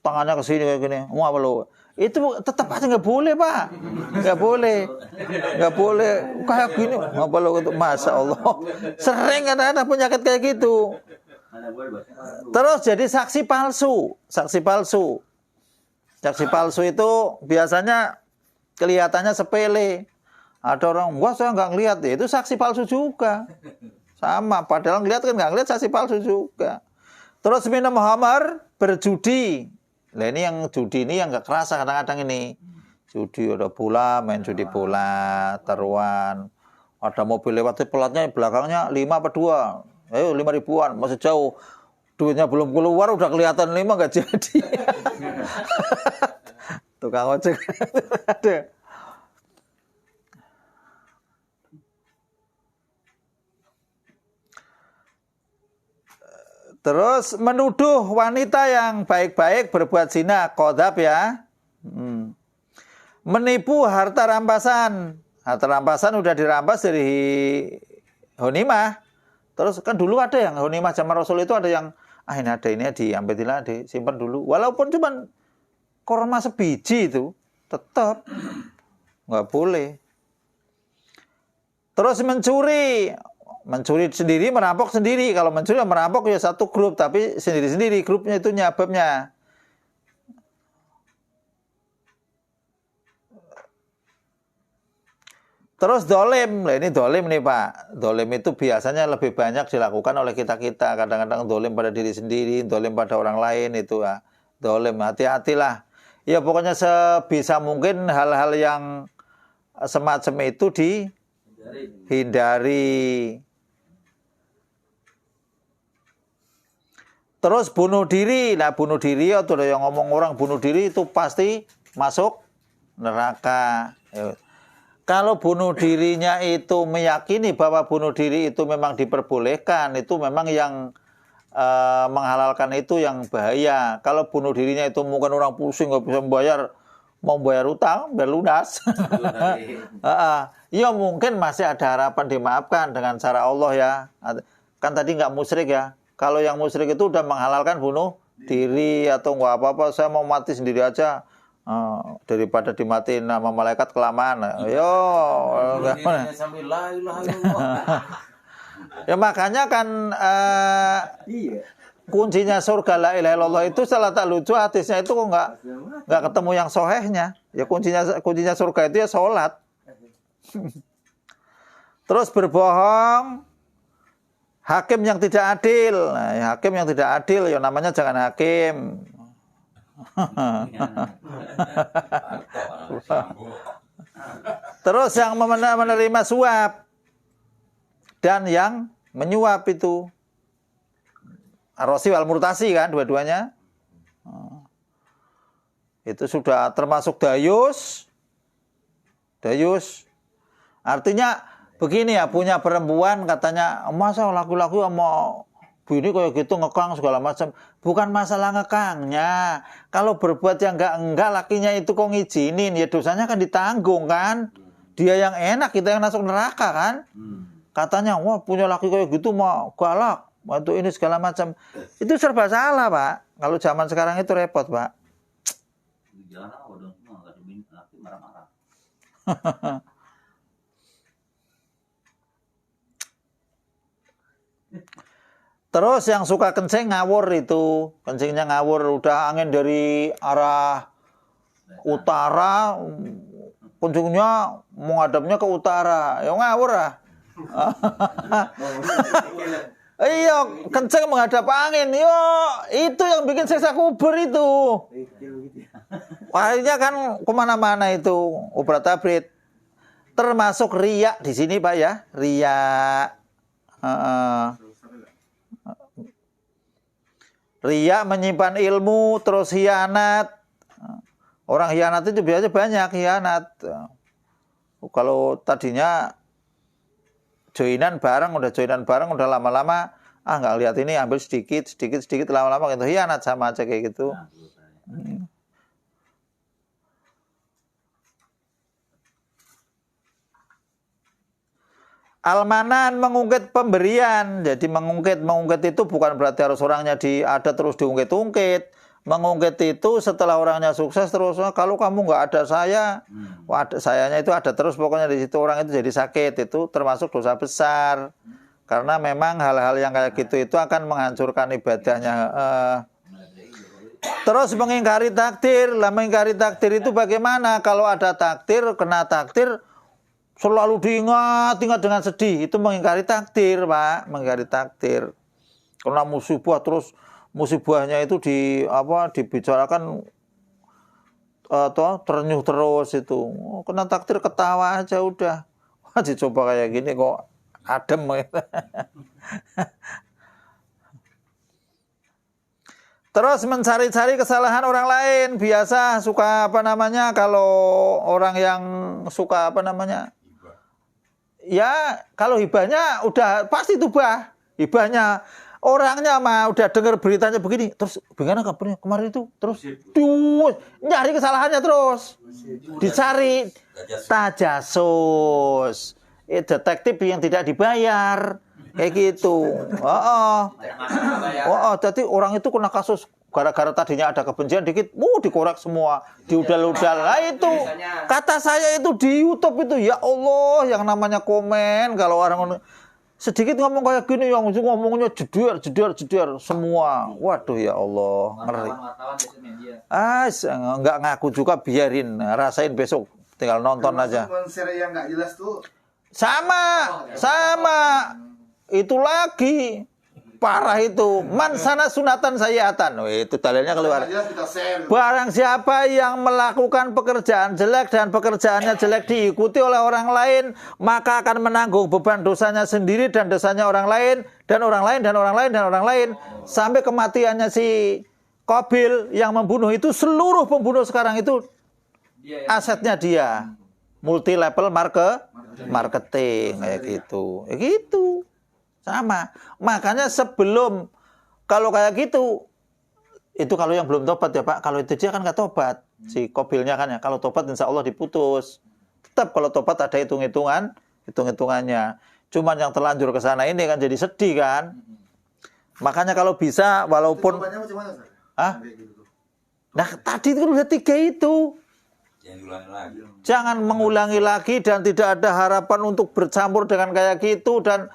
tangannya ke sini kayak gini, mau apa lo? Itu tetap aja nggak boleh, Pak, nggak boleh kayak gini, apa lo itu, Masya Allah, sering kadang-kadang penyakit kayak gitu. Terus jadi saksi palsu. Saksi palsu itu biasanya kelihatannya sepele. Ada orang, wah saya nggak ngelihat, ya, itu saksi palsu juga. Sama, padahal ngelihat kan nggak ngelihat, saksi palsu juga. Terus minum khamar, berjudi. Nah ini yang judi ini yang nggak kerasa kadang-kadang ini. Judi ada bola, main judi bola, taruhan. Ada mobil lewat, pelatnya belakangnya 5 apa 2. Ayo 5 ribuan, masih jauh. Duitnya belum keluar, udah kelihatan 5 nggak jadi. Tukang ojek. Ada. Terus menuduh wanita yang baik-baik berbuat zina, qadzab ya. Menipu harta rampasan. Harta rampasan udah dirampas dari Ghanimah. Terus kan dulu ada yang Ghanimah zaman Rasul itu ada yang ini ada ini diambil disimpan dulu. Walaupun cuman korma sebiji itu tetap nggak boleh. Terus mencuri sendiri, merampok sendiri. Kalau mencuri merampok ya satu grup, tapi sendiri-sendiri grupnya itu nyababnya. Terus dolim, nah ini dolim nih Pak. Dolim itu biasanya lebih banyak dilakukan oleh kita-kita. Kadang-kadang dolim pada diri sendiri, dolim pada orang lain itu ya. Dolim, hati-hatilah. Ya pokoknya sebisa mungkin hal-hal yang semacam itu dihindari. Terus bunuh diri. Nah bunuh diri atau ada yang ngomong orang bunuh diri itu pasti masuk neraka. Kalau bunuh dirinya itu meyakini bahwa bunuh diri itu memang diperbolehkan, itu memang yang menghalalkan itu yang bahaya. Kalau bunuh dirinya itu mungkin orang pusing nggak bisa membayar, mau bayar utang biar lunas. Ya mungkin masih ada harapan dimaafkan dengan cara Allah ya. Kan tadi nggak musyrik ya. Kalau yang musyrik itu udah menghalalkan bunuh diri atau nggak apa-apa, saya mau mati sendiri aja. Daripada dimatiin sama malaikat kelamaan. Yo, ya makanya kan kuncinya surga la ilaha illallah itu salah tak lucu hadisnya itu kok nggak ketemu yang sohehnya. Ya kuncinya surga itu ya sholat. Terus berbohong. Hakim yang tidak adil. Nah, hakim yang tidak adil ya namanya jangan hakim. Terus yang menerima suap dan yang menyuap itu Ar-Rashi wal Murtasi kan dua-duanya. Itu sudah termasuk dayus. Dayus artinya begini ya, punya perempuan katanya masa laki-laki sama bini kayak gitu ngekang segala macam. Bukan masalah ngekangnya. Kalau berbuat yang enggak lakinya itu kok ngizinin, ya dosanya kan ditanggung kan. Dia yang enak, kita yang masuk neraka kan. Katanya, wah punya laki kayak gitu mau galak, untuk ini segala macam. Itu serba salah Pak. Kalau zaman sekarang itu repot Pak. Terus yang suka kencing ngawur itu, kencingnya ngawur, udah angin dari arah utara, kencingnya menghadapnya ke utara, ya ngawur lah. Iya, kencing menghadap angin, yo itu yang bikin siksa kubur itu. Akhirnya kan kemana-mana itu obrat-abrit, termasuk riya di sini Pak ya, riya. Riya menyimpan ilmu, terus hianat. Orang hianat itu biasanya banyak hianat. Kalau tadinya joinan bareng, udah lama-lama, nggak lihat ini, ambil sedikit, lama-lama gitu. Hianat sama aja kayak gitu. Almanan mengungkit pemberian. Jadi mengungkit itu bukan berarti harus orangnya ada terus diungkit-ungkit. Mengungkit itu setelah orangnya sukses terus, kalau kamu nggak ada saya, sayanya itu ada terus, pokoknya di situ orang itu jadi sakit, itu termasuk dosa besar. Karena memang hal-hal yang kayak gitu itu akan menghancurkan ibadahnya. Terus mengingkari takdir. Lah mengingkari takdir itu bagaimana? Kalau ada takdir, kena takdir, selalu diingat dengan sedih. Itu mengingkari takdir, Pak. Mengingkari takdir. Kena musibah terus musibahnya itu dibicarakan terenyuh terus itu. Kena takdir ketawa aja udah. Wah, dicoba kayak gini kok adem. Terus mencari-cari kesalahan orang lain. Biasa suka kalau orang yang suka ya kalau hibahnya udah pasti tubah. Hibahnya orangnya mah udah dengar beritanya begini, terus bagaimana kabarnya kemarin itu, terus nyari kesalahannya terus. Dicari tajasus. Detektif yang tidak dibayar. Kayak gitu. Jadi orang itu kena kasus gara-gara tadinya ada kebencian dikit, dikorek semua, diudal-udal. Nah itu kata saya itu di YouTube itu, ya Allah, yang namanya komen kalau orang sedikit ngomong kayak gini, yang ngomongnya jeder semua. Waduh ya Allah, ngeri. Nggak ngaku juga, biarin, rasain besok, tinggal nonton aja. Yang nggak jelas tuh. Sama. Itu lagi parah itu. Man sana sunatan sayatan. Itu dalilnya keluar. Barang siapa yang melakukan pekerjaan jelek dan pekerjaannya jelek diikuti oleh orang lain, maka akan menanggung beban dosanya sendiri dan dosanya orang lain dan orang lain dan orang lain dan orang lain sampai kematiannya si Qabil yang membunuh itu. Seluruh pembunuh sekarang itu asetnya dia. Multi level marketing kayak gitu. Gitu. Sama. Makanya sebelum kalau kayak gitu, itu kalau yang belum tobat ya Pak, kalau itu dia kan nggak tobat, si Qabilnya kan ya. Kalau tobat insya Allah diputus. Tetap kalau tobat ada hitung-hitungannya. Cuman yang terlanjur ke sana ini kan jadi sedih kan. Makanya kalau bisa walaupun nah tadi itu udah 3 itu. Jangan mengulangi lagi dan tidak ada harapan untuk bercampur dengan kayak gitu dan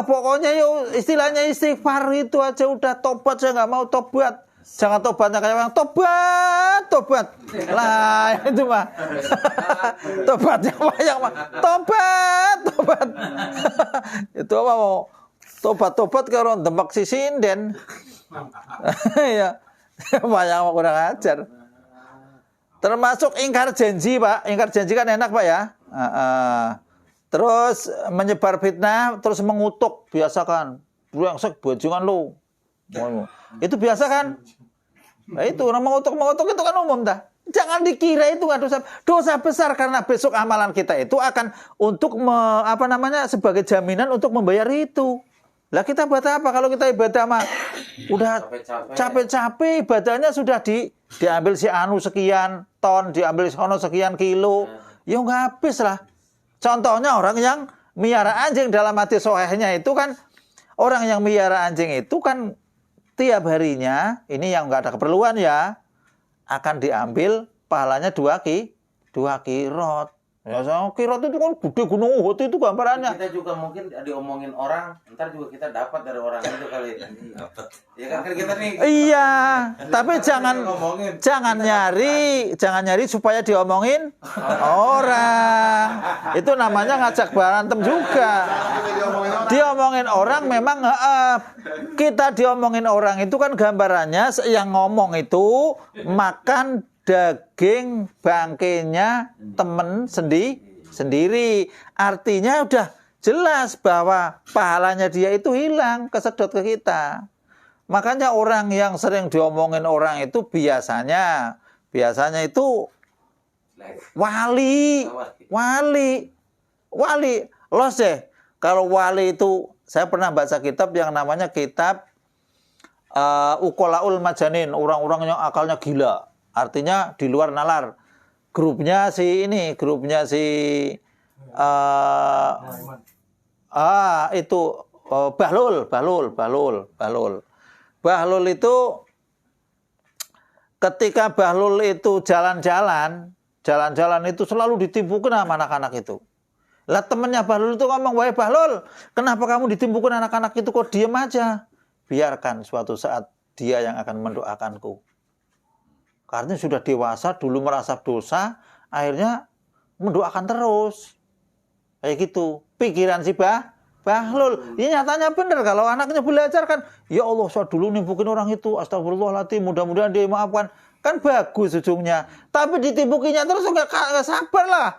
pokoknya yuk istilahnya istighfar itu aja udah. Tobat saya nggak mau tobat. Jangan tobatnya kayak orang tobat. Lah itu mah. Tobatnya banyak mah. Tobat. Itu apa mau tobat ke orang Demak Sisinden. Ya. Banyak mah kurang ajar. Termasuk ingkar janji, Pak. Ingkar janji kan enak, Pak ya. Terus menyebar fitnah, terus mengutuk, biasa kan. Brengsek bajingan lu. Itu biasa kan? Nah itu orang mengutuk itu kan umum dah. Jangan dikira itu nggak dosa besar karena besok amalan kita itu akan untuk sebagai jaminan untuk membayar itu. Lah kita buat apa kalau kita ibadah mah udah capek-capek ibadahnya sudah diambil si anu sekian ton, diambil sono sekian kilo. Ya nggak habis lah. Contohnya orang yang miara anjing, dalam hadis sahihnya itu kan orang yang miara anjing itu kan tiap harinya ini yang nggak ada keperluan ya akan diambil pahalanya 2 kirot. Ya, kirot itu kan gede gunung Uhud itu gambarannya. Kita juga mungkin diomongin orang, ntar juga kita dapat dari orang itu kali. Ya kan kita nih. Iya, tapi jangan nyari supaya diomongin orang. Itu namanya ngajak berantem juga. Diomongin orang memang kita diomongin orang itu kan gambarannya yang ngomong itu makan daging bangkainya temen sendiri. Artinya udah jelas bahwa pahalanya dia itu hilang, kesedot ke kita. Makanya orang yang sering diomongin orang itu biasanya itu wali. Los deh. Kalau wali itu, saya pernah baca kitab yang namanya kitab Uqalaul Majanin, orang-orang yang akalnya gila. Artinya di luar nalar. Grupnya si Bahlul. Bahlul itu ketika Bahlul itu jalan-jalan itu selalu ditimpukan sama anak-anak itu. Lah temennya Bahlul itu ngomong, "Wahai Bahlul, kenapa kamu ditimpukan anak-anak itu kok diem aja? Biarkan suatu saat dia yang akan mendoakanku." Karena sudah dewasa, dulu merasa dosa, akhirnya mendoakan terus. Kayak gitu. Pikiran si Bahlul. Ini nyatanya benar. Kalau anaknya belajar kan, ya Allah, saya dulu nimpukin orang itu. Astagfirullahaladzim, mudah-mudahan dia maafkan. Kan bagus ujungnya. Tapi ditimpukinya terus nggak sabar lah.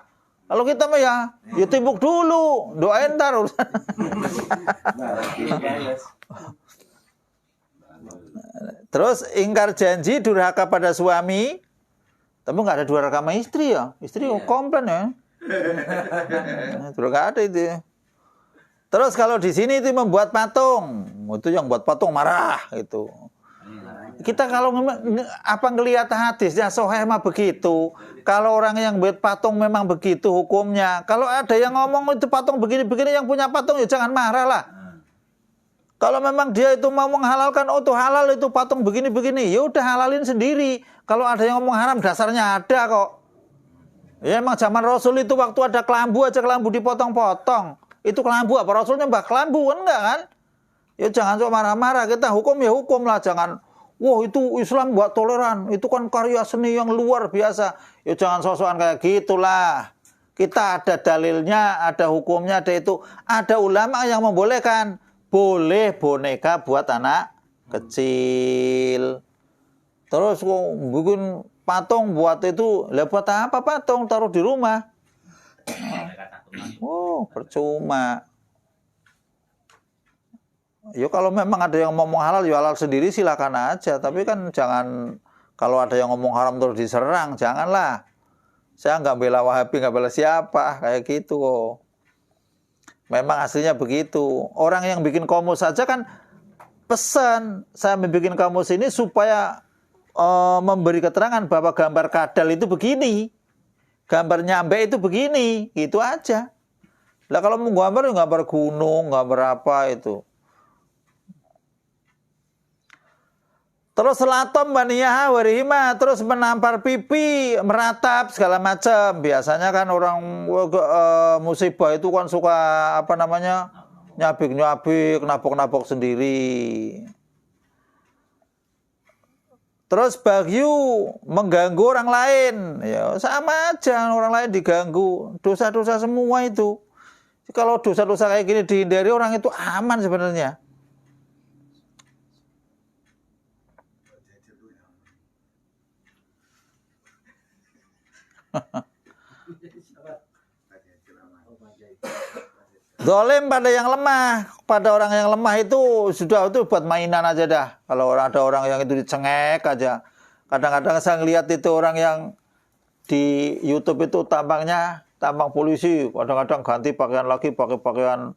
Kalau kita mah ya timbuk dulu. Doain ntar. Terus ingkar janji, durhaka pada suami. Tapi nggak ada durhaka sama istri ya. Istri komplain ya. Durhaka ada itu. Terus kalau di sini itu membuat patung. Itu yang buat patung marah itu. Kita kalau ngelihat hadisnya sahih mah begitu. Kalau orang yang buat patung memang begitu hukumnya. Kalau ada yang ngomong itu patung begini-begini, yang punya patung ya jangan marah lah. Kalau memang dia itu mau menghalalkan, oh itu halal itu patung begini-begini, ya udah halalin sendiri. Kalau ada yang ngomong haram, dasarnya ada kok. Ya emang zaman Rasul itu waktu ada kelambu aja, kelambu dipotong-potong. Itu kelambu apa? Rasulnya mbah kelambu, enggak kan? Ya jangan sok marah-marah, kita hukum ya hukum lah, jangan wah itu Islam buat toleran, itu kan karya seni yang luar biasa. Ya jangan sok-sokan kayak gitulah. Kita ada dalilnya, ada hukumnya, ada itu. Ada ulama yang membolehkan. Boleh boneka buat anak kecil. Terus bikin patung buat itu, lah buat apa patung, taruh di rumah. Oh, percuma. Ya kalau memang ada yang ngomong halal, ya halal sendiri silakan aja. Tapi kan jangan, kalau ada yang ngomong haram terus diserang, janganlah. Saya nggak bela Wahabi, nggak bela siapa, kayak gitu kok. Memang aslinya begitu. Orang yang bikin kamus saja kan pesan, saya membuat kamus ini supaya memberi keterangan bahwa gambar kadal itu begini, gambar nyambe itu begini, itu aja. Lah kalau mau gambar, ya gambar gunung, gambar apa itu. Terus latom baniyah warihima, terus menampar pipi, meratap segala macam. Biasanya kan orang musibah itu kan suka apa namanya, nyabik-nyabik, nabok-nabok sendiri. Terus bagyu mengganggu orang lain, ya sama aja orang lain diganggu, dosa-dosa semua itu. Kalau dosa-dosa kayak gini dihindari, orang itu aman sebenarnya. Zalim pada yang lemah, pada orang yang lemah itu sudah itu buat mainan aja dah. Kalau ada orang yang itu dicengek aja. Kadang-kadang saya ngeliat itu orang yang di YouTube itu tampangnya tampang polisi, kadang-kadang ganti pakaian lagi, pakai pakaian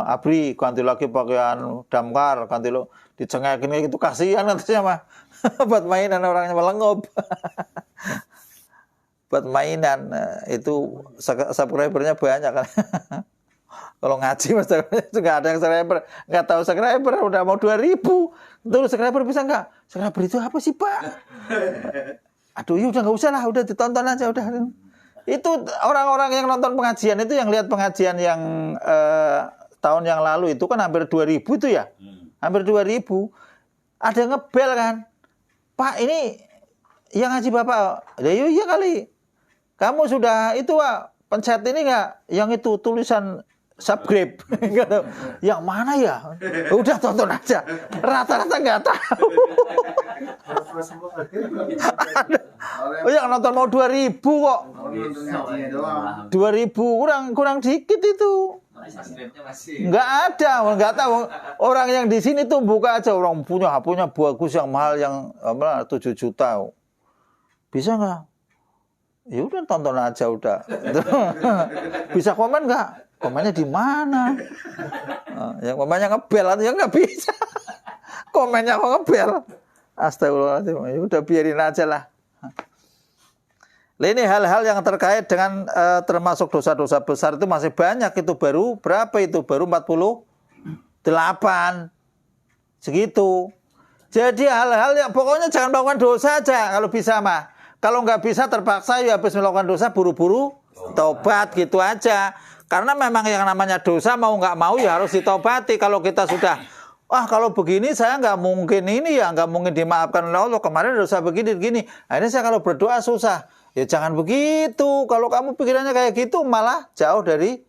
ABRI, ganti lagi pakaian damkar, ganti lo dicengekin itu, kasihan nantinya mah. Buat mainan orangnya melengop. Buat mainan itu subscribernya banyak kan. Kalau ngaji mas nggak ada yang subscriber, nggak tahu subscriber udah mau 2.000. Terus subscriber bisa nggak? Subscriber itu apa sih Pak? Aduh, ya udah nggak usah lah, udah ditonton aja udah. Itu orang-orang yang nonton pengajian itu, yang lihat pengajian yang tahun yang lalu itu kan hampir 2.000 itu ya, hampir 2.000. Ada yang ngebel kan, Pak ini yang ngaji Bapak, ya iya kali. Kamu sudah itu pencet ini nggak? Yang itu tulisan subscribe. Yang mana ya? Udah tonton aja. Rata-rata nggak tahu. Yang nonton mau 2.000 kok. 2.000 kurang dikit itu. Nggak ada, nggak tahu. Orang yang di sini tuh buka aja, orang punya HP-nya bagus yang mahal yang 7 juta. Bisa nggak? Ya udah tonton aja udah. Bisa komen nggak? Komennya di mana? Yang komennya ngebel atau yang nggak bisa. Komennya kok ngebel. Astagfirullahaladzim. Ya udah biarin aja lah. Ini hal-hal yang terkait dengan termasuk dosa-dosa besar itu masih banyak. Itu baru berapa itu? Baru 48. Segitu. Jadi hal-hal yang pokoknya jangan melakukan dosa aja kalau bisa mah. Kalau nggak bisa terpaksa ya habis melakukan dosa buru-buru tobat gitu aja. Karena memang yang namanya dosa mau nggak mau ya harus ditobati. Kalau kita sudah ah kalau begini saya nggak mungkin ini ya, nggak mungkin dimaafkan oleh Allah. Kemarin dosa begini. Akhirnya saya kalau berdoa susah. Ya jangan begitu. Kalau kamu pikirannya kayak gitu malah jauh dari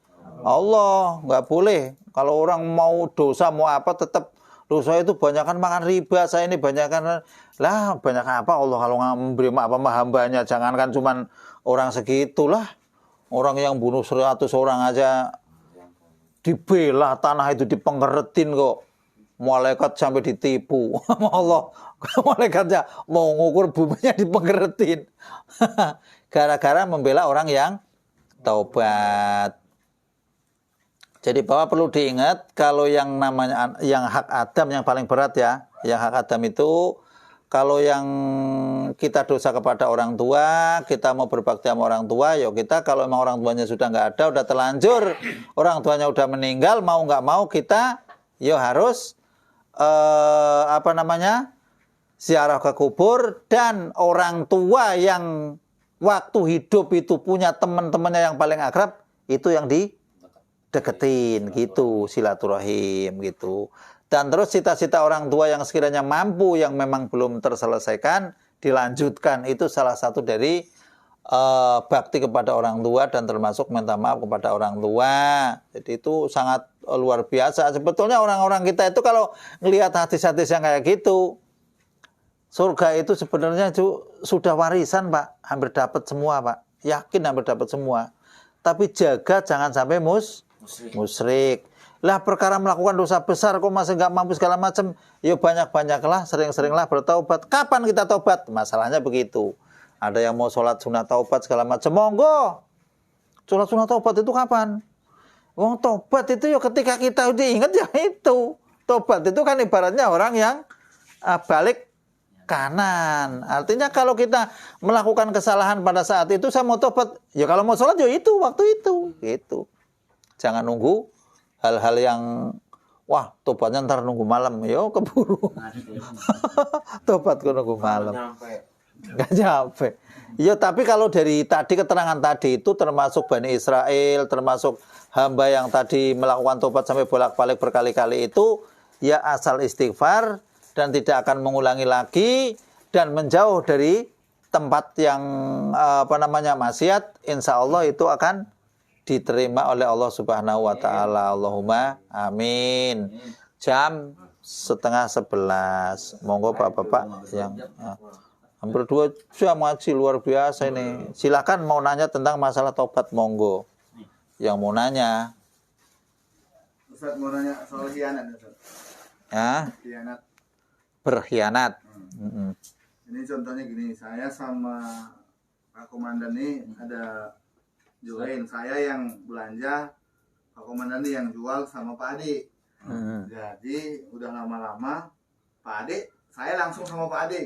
Allah. Nggak boleh. Kalau orang mau dosa mau apa tetap dosa itu banyakkan makan riba. Saya ini banyakkan lah banyak apa Allah kalau nggak memberi maaf sama hambanya. Jangankan cuman orang segitulah. Orang yang bunuh 100 orang aja dibela, tanah itu dipenggeretin kok. Malaikat sampai ditipu. Allah, malaikatnya mau ngukur buminya dipenggeretin. Gara-gara membela orang yang taubat. Jadi Bapak perlu diingat kalau yang namanya yang hak Adam yang paling berat ya, yang hak Adam itu kalau yang kita dosa kepada orang tua, kita mau berbakti sama orang tua, yuk kita kalau memang orang tuanya sudah nggak ada, udah terlanjur, orang tuanya udah meninggal, mau nggak mau kita, yuk harus ziarah ke kubur. Dan orang tua yang waktu hidup itu punya teman-temannya yang paling akrab, itu yang dideketin gitu, silaturahim gitu. Dan terus cita-cita orang tua yang sekiranya mampu, yang memang belum terselesaikan, dilanjutkan. Itu salah satu dari bakti kepada orang tua dan termasuk minta maaf kepada orang tua. Jadi itu sangat luar biasa. Sebetulnya orang-orang kita itu kalau ngelihat hadis-hadis yang kayak gitu, surga itu sebenarnya itu sudah warisan Pak. Hampir dapat semua Pak. Yakin hampir dapat semua. Tapi jaga jangan sampai musyrik. Lah perkara melakukan dosa besar kok masih nggak mampu segala macam. Ya banyak-banyaklah, sering-seringlah bertaubat. Kapan kita taubat? Masalahnya begitu. Ada yang mau sholat sunat taubat segala macam. Monggo. Sholat sunat taubat itu kapan? Wong taubat itu ya ketika kita udah ingat ya itu. Taubat itu kan ibaratnya orang yang balik kanan. Artinya kalau kita melakukan kesalahan pada saat itu saya mau taubat. Ya kalau mau sholat ya itu waktu itu. Gitu. Jangan nunggu hal-hal yang wah tobatnya ntar nunggu malam. Yo keburu. Tobat ke nunggu malam. Nggak nyampe. Ya tapi kalau dari tadi keterangan tadi itu termasuk Bani Israel, termasuk hamba yang tadi melakukan tobat sampai bolak-balik berkali-kali itu, ya asal istighfar dan tidak akan mengulangi lagi dan menjauh dari tempat yang maksiat, insya Allah itu akan diterima oleh Allah Subhanahu wa taala. Allahumma amin. Jam 10:30. Monggo Bapak-bapak yang hampir 2 jam ngaji luar biasa ini. Silakan mau nanya tentang masalah tobat, monggo. Yang mau nanya. Ustaz mau nanya soal khianat, Ustaz. Ya, Khianat. berkhianat. Ini contohnya gini, saya sama Pak Komandan nih ada join, saya yang belanja, Pak Komandan nih yang jual sama Pak Ade. Jadi udah lama-lama Pak Ade, saya langsung sama Pak Ade.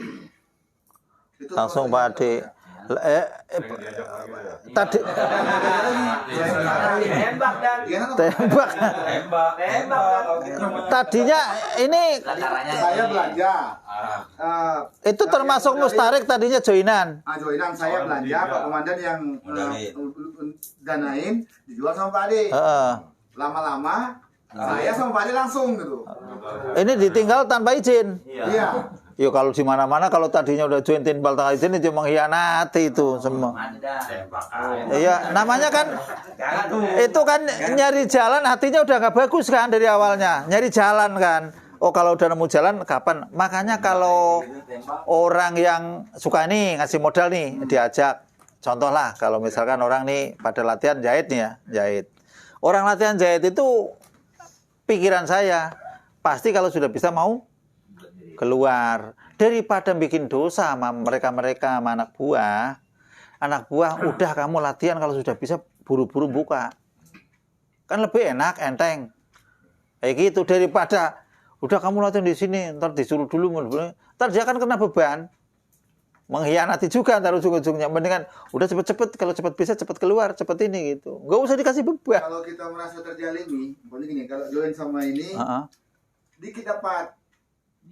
Itu Langsung Pak Ade. Tadi tembak. Tadinya ini saya belanja. itu termasuk mustarik tadinya joinan. Joinan saya belanja, Pak Komandan yang danain dijual sama Pak Ade. Lama-lama saya sama Pak Ade langsung gitu. Ini ditinggal tanpa izin. Iya. Yo kalau di mana-mana kalau tadinya udah join timbal tanpa izin itu mengkhianati itu semua. Iya, namanya kan itu kan nyari jalan, hatinya udah nggak bagus kan dari awalnya. Nyari jalan kan. Oh kalau udah nemu jalan kapan? Makanya kalau orang yang suka nih ngasih modal nih diajak. Contoh lah kalau misalkan orang nih pada latihan jahit nih ya, jahit. Orang latihan jahit itu pikiran saya pasti kalau sudah bisa mau keluar, daripada bikin dosa sama mereka-mereka sama anak buah udah kamu latihan kalau sudah bisa buru-buru buka, kan lebih enak, enteng kayak gitu daripada udah kamu latihan di sini ntar disuruh dulu, ntar dia akan kena beban, mengkhianati juga ntar ujung-ujungnya. Mendingan udah cepet-cepet, kalau cepet bisa cepet keluar, cepet ini gitu, nggak usah dikasih beban. Kalau kita merasa terjalimi, pokoknya gini, kalau join sama ini dikit dapat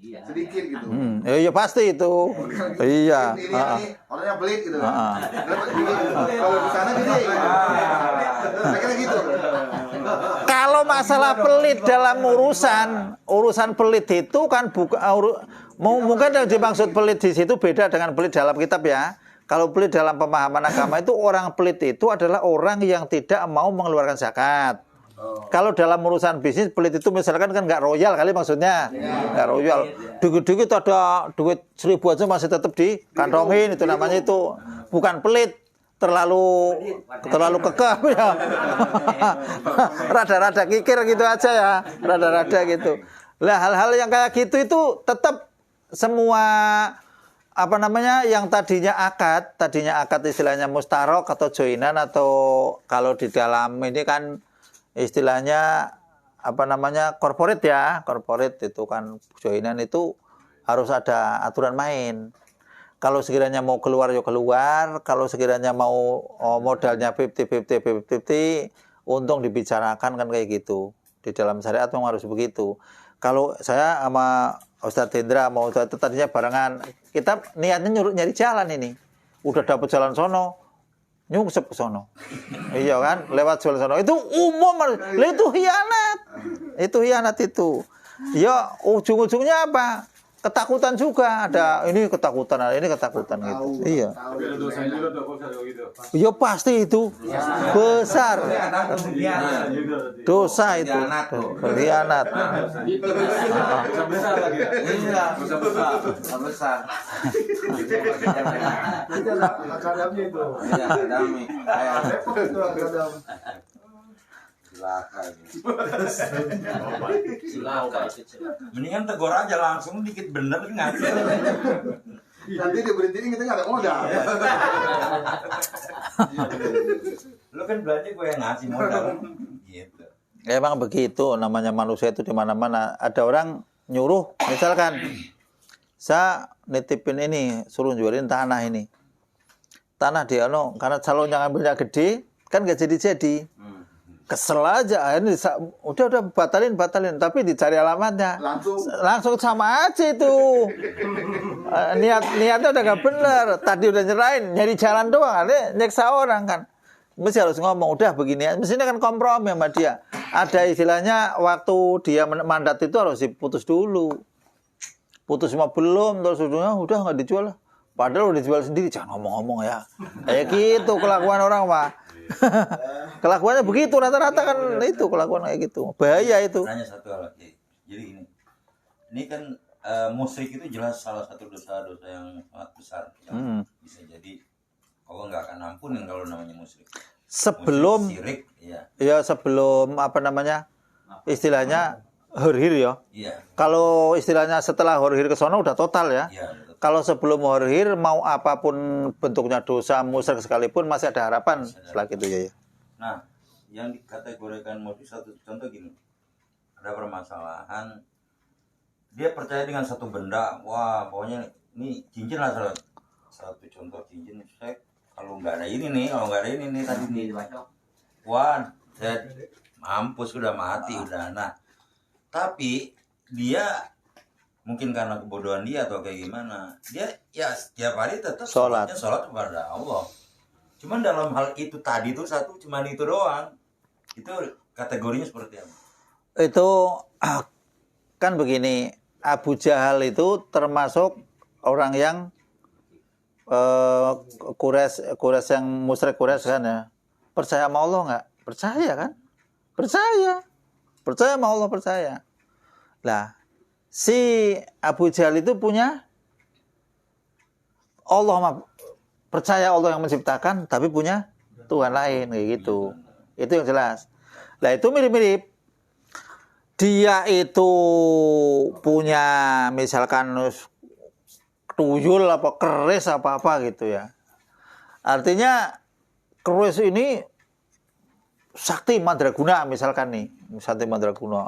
sedikit gitu. Iya pasti itu. Iya. Ini orangnya pelit gitu. Kalau di sana gini. Saya kira gitu. Kalau masalah pelit dalam urusan pelit itu kan mungkin yang dimaksud pelit di situ beda dengan pelit dalam kitab ya. Kalau pelit dalam pemahaman agama itu orang pelit itu adalah orang yang tidak mau mengeluarkan zakat. Kalau dalam urusan bisnis pelit itu misalkan kan nggak royal kali maksudnya, nggak royal. Dikit-dikit ada duit 1.000 aja masih tetap dikantongin, itu namanya itu bukan pelit. Terlalu kekeh ya. Rada-rada kikir gitu aja ya, rada-rada gitu. Lah hal-hal yang kayak gitu itu tetap semua yang tadinya akad istilahnya mustarok atau joinan, atau kalau di dalam ini kan istilahnya corporate ya, corporate itu kan joinan itu harus ada aturan main. Kalau sekiranya mau keluar ya keluar, kalau sekiranya mau modalnya 50-50, untung dibicarakan kan kayak gitu. Di dalam syariat memang harus begitu. Kalau saya sama Ustadz Hendra mau tadinya barengan, kita niatnya nyari jalan ini. Udah dapet jalan sono, nyungsep ke sono. Iya kan? Lewat jalan sono. Itu umum, itu hianat. Itu hianat itu. Ya ujung-ujungnya apa? Ketakutan juga, ada ini ketakutan gitu. Iya. Ya pasti itu besar. Dosa itu. Berkhianat. Besar. Akademnya itu. Iya, akademi. Mendingan tegur aja langsung dikit bener ngaji. Nanti dia berhenti kita nggak ada modal. Lu kan belanja gue yang ngasih modal. Gitu. Emang begitu namanya manusia itu di mana-mana. Ada orang nyuruh, misalkan saya nitipin ini, suruh jualin tanah ini. Tanah dia karena calonnya ngambilnya gede, kan gak jadi-jadi. Kesel aja, akhirnya udah batalin, tapi dicari alamatnya, langsung sama aja itu. Niatnya udah gak bener, tadi udah nyerahin, nyari jalan doang, nyeksa orang kan. Mesti harus ngomong, udah begini, mestinya kan kompromi sama dia. Ada istilahnya waktu dia mandat itu harus diputus dulu. Putus cuma belum, terus udah nggak dijual lah. Padahal udah dijual sendiri, jangan ngomong-ngomong ya. Kayak gitu kelakuan orang mah. Kelakuannya begitu rata-rata kan itu kelakuan kayak gitu, bahaya itu. Nanya satu hal lagi. Jadi ini kan musyrik itu jelas salah satu dosa-dosa yang sangat besar yang bisa jadi Allah nggak akan ampunin kalau namanya musyrik. Sebelum musyrik, sebelum istilahnya horhir ya. Iya. Kalau istilahnya setelah horhir ke sono udah total ya. Iya. Kalau sebelum horhir mau apapun bentuknya dosa musyrik sekalipun masih ada harapan setelah itu ya. Nah, yang dikategorikan musyrik satu contoh gini. Ada permasalahan dia percaya dengan satu benda. Wah, pokoknya ini cincin lah satu contoh cincin. Saya kalau nggak ada ini nih tadi nih. Wah, saya mampus udah mati udah. Nah, tapi dia mungkin karena kebodohan dia atau kayak gimana, dia ya setiap hari tetap sholat kepada Allah. Cuman dalam hal itu tadi tuh cuman itu doang. Itu kategorinya seperti apa? Itu kan begini, Abu Jahal itu termasuk orang yang Quraisy yang musyrik Quraisy kan ya. Percaya sama Allah nggak? Percaya kan? Percaya sama Allah, percaya. Lah, si Abu Jahal itu punya Allah, percaya Allah yang menciptakan, tapi punya Tuhan lain kayak gitu. Itu yang jelas. Lah itu mirip-mirip. Dia itu punya misalkan tuyul apa keris apa gitu ya. Artinya keris ini sakti mandraguna misalkan nih, sakti mandraguna.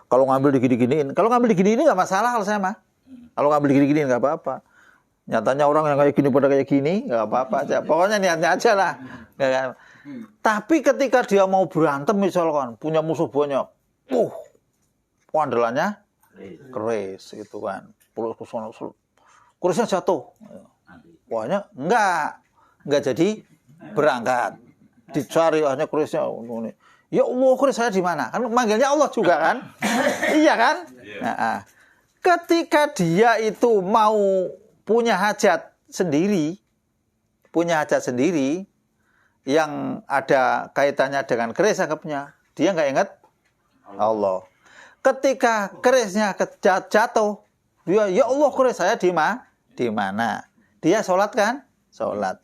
Kalau ngambil digini-giniin, nggak masalah kalau saya mah. Kalau ngambil digini-giniin nggak apa-apa. Nyatanya orang yang kayak gini pada kayak gini nggak apa-apa aja. Pokoknya niatnya aja lah. Tapi ketika dia mau berantem misalkan punya musuh banyak, andalannya keris itu kan. Kerisnya jatuh. Wahnya enggak jadi berangkat. Dicari akhirnya kerisnya. Ya Allah, keris saya di mana? Kan manggilnya Allah juga kan? Iya kan? Nah, ketika dia itu mau punya hajat sendiri yang ada kaitannya dengan keris anggapnya, dia nggak ingat Allah. Ketika kerisnya jatuh, dia ya Allah, keris saya di mana? Dia sholat kan? Sholat.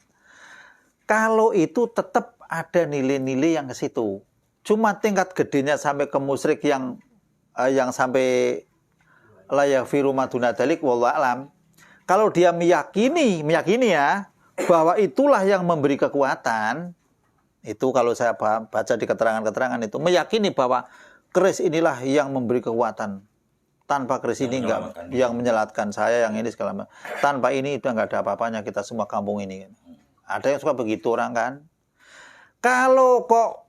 Kalau itu tetap ada nilai-nilai yang ke situ. Cuma tingkat gedenya sampai ke musyrik yang sampai la yaghfiru ma duna dzalik wallahu alam. Kalau dia meyakini ya bahwa itulah yang memberi kekuatan, itu kalau saya baca di keterangan-keterangan itu meyakini bahwa keris inilah yang memberi kekuatan. Tanpa keris ini enggak yang menyelatkan saya, yang ini segala macam. Tanpa ini udah enggak ada apa-apanya kita semua kampung ini. Ada yang suka begitu orang kan. Kalau kok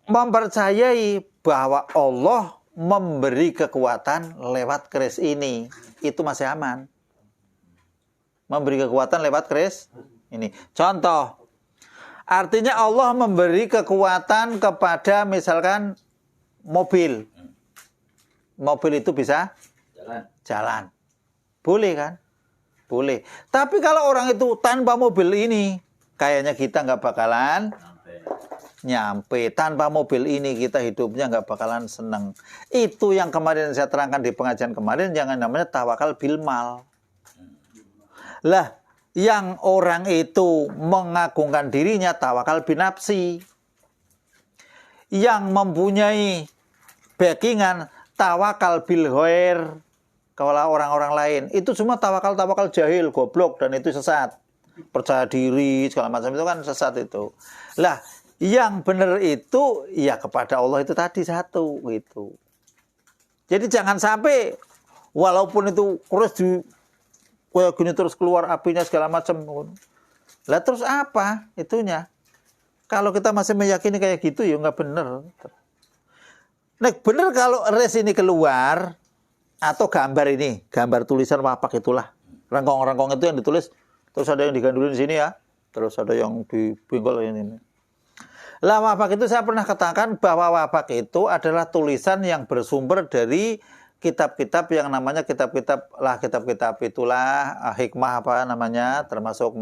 mempercayai bahwa Allah memberi kekuatan lewat keris ini, itu masih aman. Memberi kekuatan lewat keris ini. Contoh, artinya Allah memberi kekuatan kepada misalkan mobil. Mobil itu bisa jalan. Boleh kan? Boleh. Tapi kalau orang itu tanpa mobil ini, kayaknya kita nggak bakalan nyampe. Tanpa mobil ini kita hidupnya nggak bakalan senang. Itu yang kemarin saya terangkan di pengajian kemarin, yang namanya tawakal bil mal. Lah, yang orang itu mengagungkan dirinya tawakal bin nafsi. Yang mempunyai backingan tawakal bil ghair. Kalau orang-orang lain itu semua tawakal jahil, goblok, dan itu sesat. Percaya diri segala macam itu kan sesat itu. Lah, yang benar itu ya kepada Allah itu tadi satu gitu. Jadi jangan sampai walaupun itu keris di kayak gini terus keluar apinya segala macam. Lah terus apa itunya? Kalau kita masih meyakini kayak gitu ya nggak benar. Nah, benar kalau res ini keluar atau gambar tulisan wapak itulah. Rengkong-rengkong itu yang ditulis, terus ada yang digandulin di sini ya, terus ada yang dibingkol ini. Lah wapak itu saya pernah katakan bahwa wapak itu adalah tulisan yang bersumber dari kitab-kitab yang namanya kitab-kitab itulah hikmah apa namanya, termasuk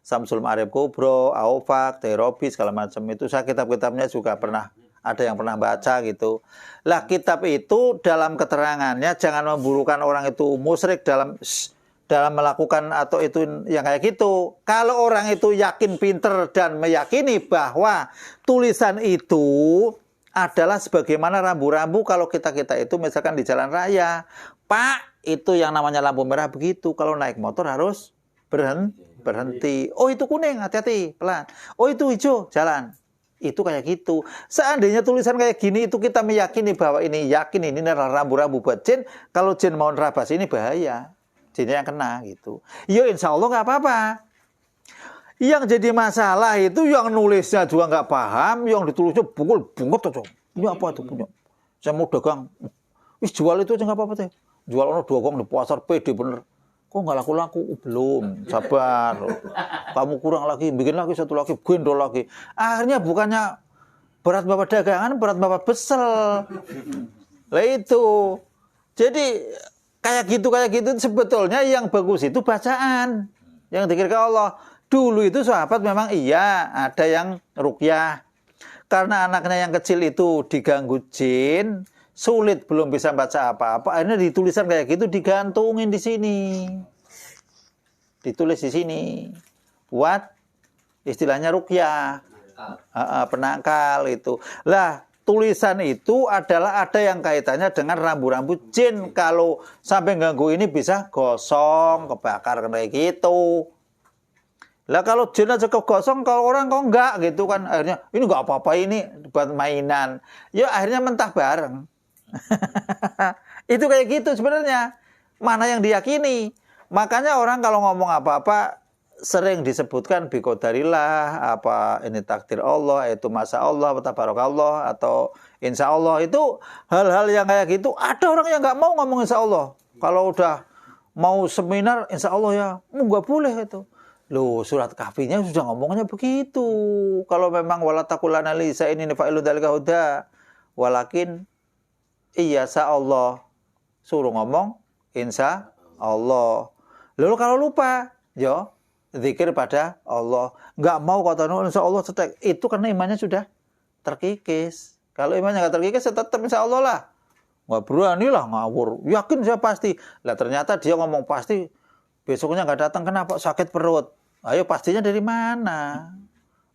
Samsul Ma'arif Kubro, Aufak, Terobi segala macam itu. Saya kitab-kitabnya juga pernah ada yang pernah baca gitu. Lah kitab itu dalam keterangannya jangan memburukan orang itu musyrik dalam melakukan atau itu yang kayak gitu. Kalau orang itu yakin pinter dan meyakini bahwa tulisan itu adalah sebagaimana rambu-rambu kalau kita itu misalkan di jalan raya. Pak, itu yang namanya lampu merah begitu. Kalau naik motor harus berhenti. Oh itu kuning, hati-hati, pelan. Oh itu hijau, jalan. Itu kayak gitu. Seandainya tulisan kayak gini itu kita meyakini bahwa ini adalah rambu-rambu buat jin. Kalau jin mau nerabas ini bahaya. Jinnya yang kena gitu. Ya insya Allah nggak apa-apa. Yang jadi masalah itu yang nulisnya juga nggak paham, yang ditulisnya bungut aja. Ini apa itu punya? Saya mau dagang. Jual itu aja nggak apa-apa teh. Jual orang dagang di pasar pede bener. Kok nggak laku-laku? Belum, sabar. Kamu kurang lagi, bikin lagi satu lagi, gendol lagi. Akhirnya bukannya berat bapak dagangan, berat bapak besel. Lah itu. Jadi kayak gitu sebetulnya yang bagus itu bacaan. Yang dikir ke Allah. Dulu itu sahabat memang iya ada yang ruqyah. Karena anaknya yang kecil itu diganggu jin, sulit belum bisa baca apa-apa. Akhirnya ditulisan kayak gitu digantungin di sini. Ditulis di sini. Buat istilahnya ruqyah. Penangkal itu. Lah, tulisan itu adalah ada yang kaitannya dengan rambu-rambu jin. Kalau sampai ganggu ini bisa gosong, kebakar kayak gitu. Lah kalau jin aja kegosong, kalau orang kok enggak gitu kan. Akhirnya ini enggak apa-apa, ini buat mainan. Ya akhirnya mentah bareng. Itu kayak gitu sebenarnya. Mana yang diyakini. Makanya orang kalau ngomong apa-apa sering disebutkan biqadarillah, apa ini takdir Allah, itu masa Allah, tabarakallah, atau insya Allah, itu hal-hal yang kayak gitu. Ada orang yang nggak mau ngomong insya Allah. Kalau udah mau seminar insya Allah ya, nggak boleh itu. Loh, surat Kahfinya sudah ngomongnya begitu. Kalau memang wala taqulanna li shay'in fa'ilu dzalika huda, walakin iya sa Allah, suruh ngomong insya Allah. Lalu kalau lupa, yo zikir pada Allah. Nggak mau kata insya Allah cetek. Itu karena imannya sudah terkikis. Kalau imannya nggak terkikis, ya tetap insya Allah lah. Nggak berani lah ngawur. Yakin saya pasti. Lah ternyata dia ngomong pasti, besoknya nggak datang. Kenapa? Sakit perut. Ayo pastinya dari mana?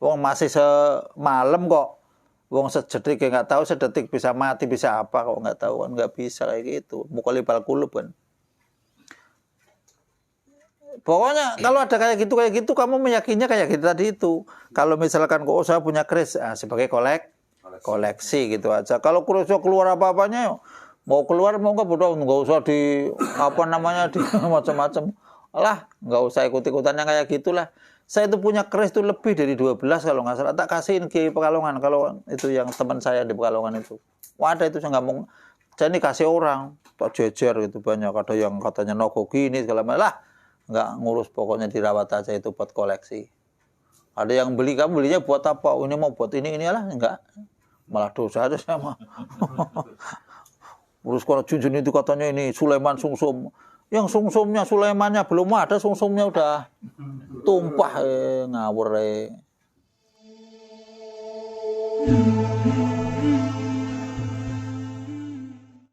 Wong masih semalam kok. Wong sedetik ya nggak tahu, sedetik bisa mati, bisa apa kok nggak tahu kan, nggak bisa kayak gitu. Muqallibal qulub kan. Pokoknya kalau ada kayak gitu, kamu meyakinnya kayak gitu tadi itu. Kalau misalkan kok saya punya keris sebagai koleksi gitu aja. Kalau kerisnya keluar apa-apanya, mau keluar mau nggak usah di apa namanya di macam-macam. Lah, nggak usah ikut-ikutan yang kayak gitulah. Saya itu punya keris itu lebih dari 12 kalau nggak salah. Tak kasihin ke Pekalongan kalau itu yang teman saya di Pekalongan itu. Wadah itu saya nggak mau. Saya ini kasih orang, tak jejer gitu banyak. Ada yang katanya nogo gini segala macam lah. Nggak ngurus, pokoknya dirawat aja itu buat koleksi. Ada yang beli, kamu belinya buat apa? Ini mau buat ini lah, enggak. Malah dosa aja sama. Terus kalau junjun itu katanya ini Sulaiman sungsum. Yang sungsumnya Sulaimannya belum ada, sungsumnya udah tumpah ngawur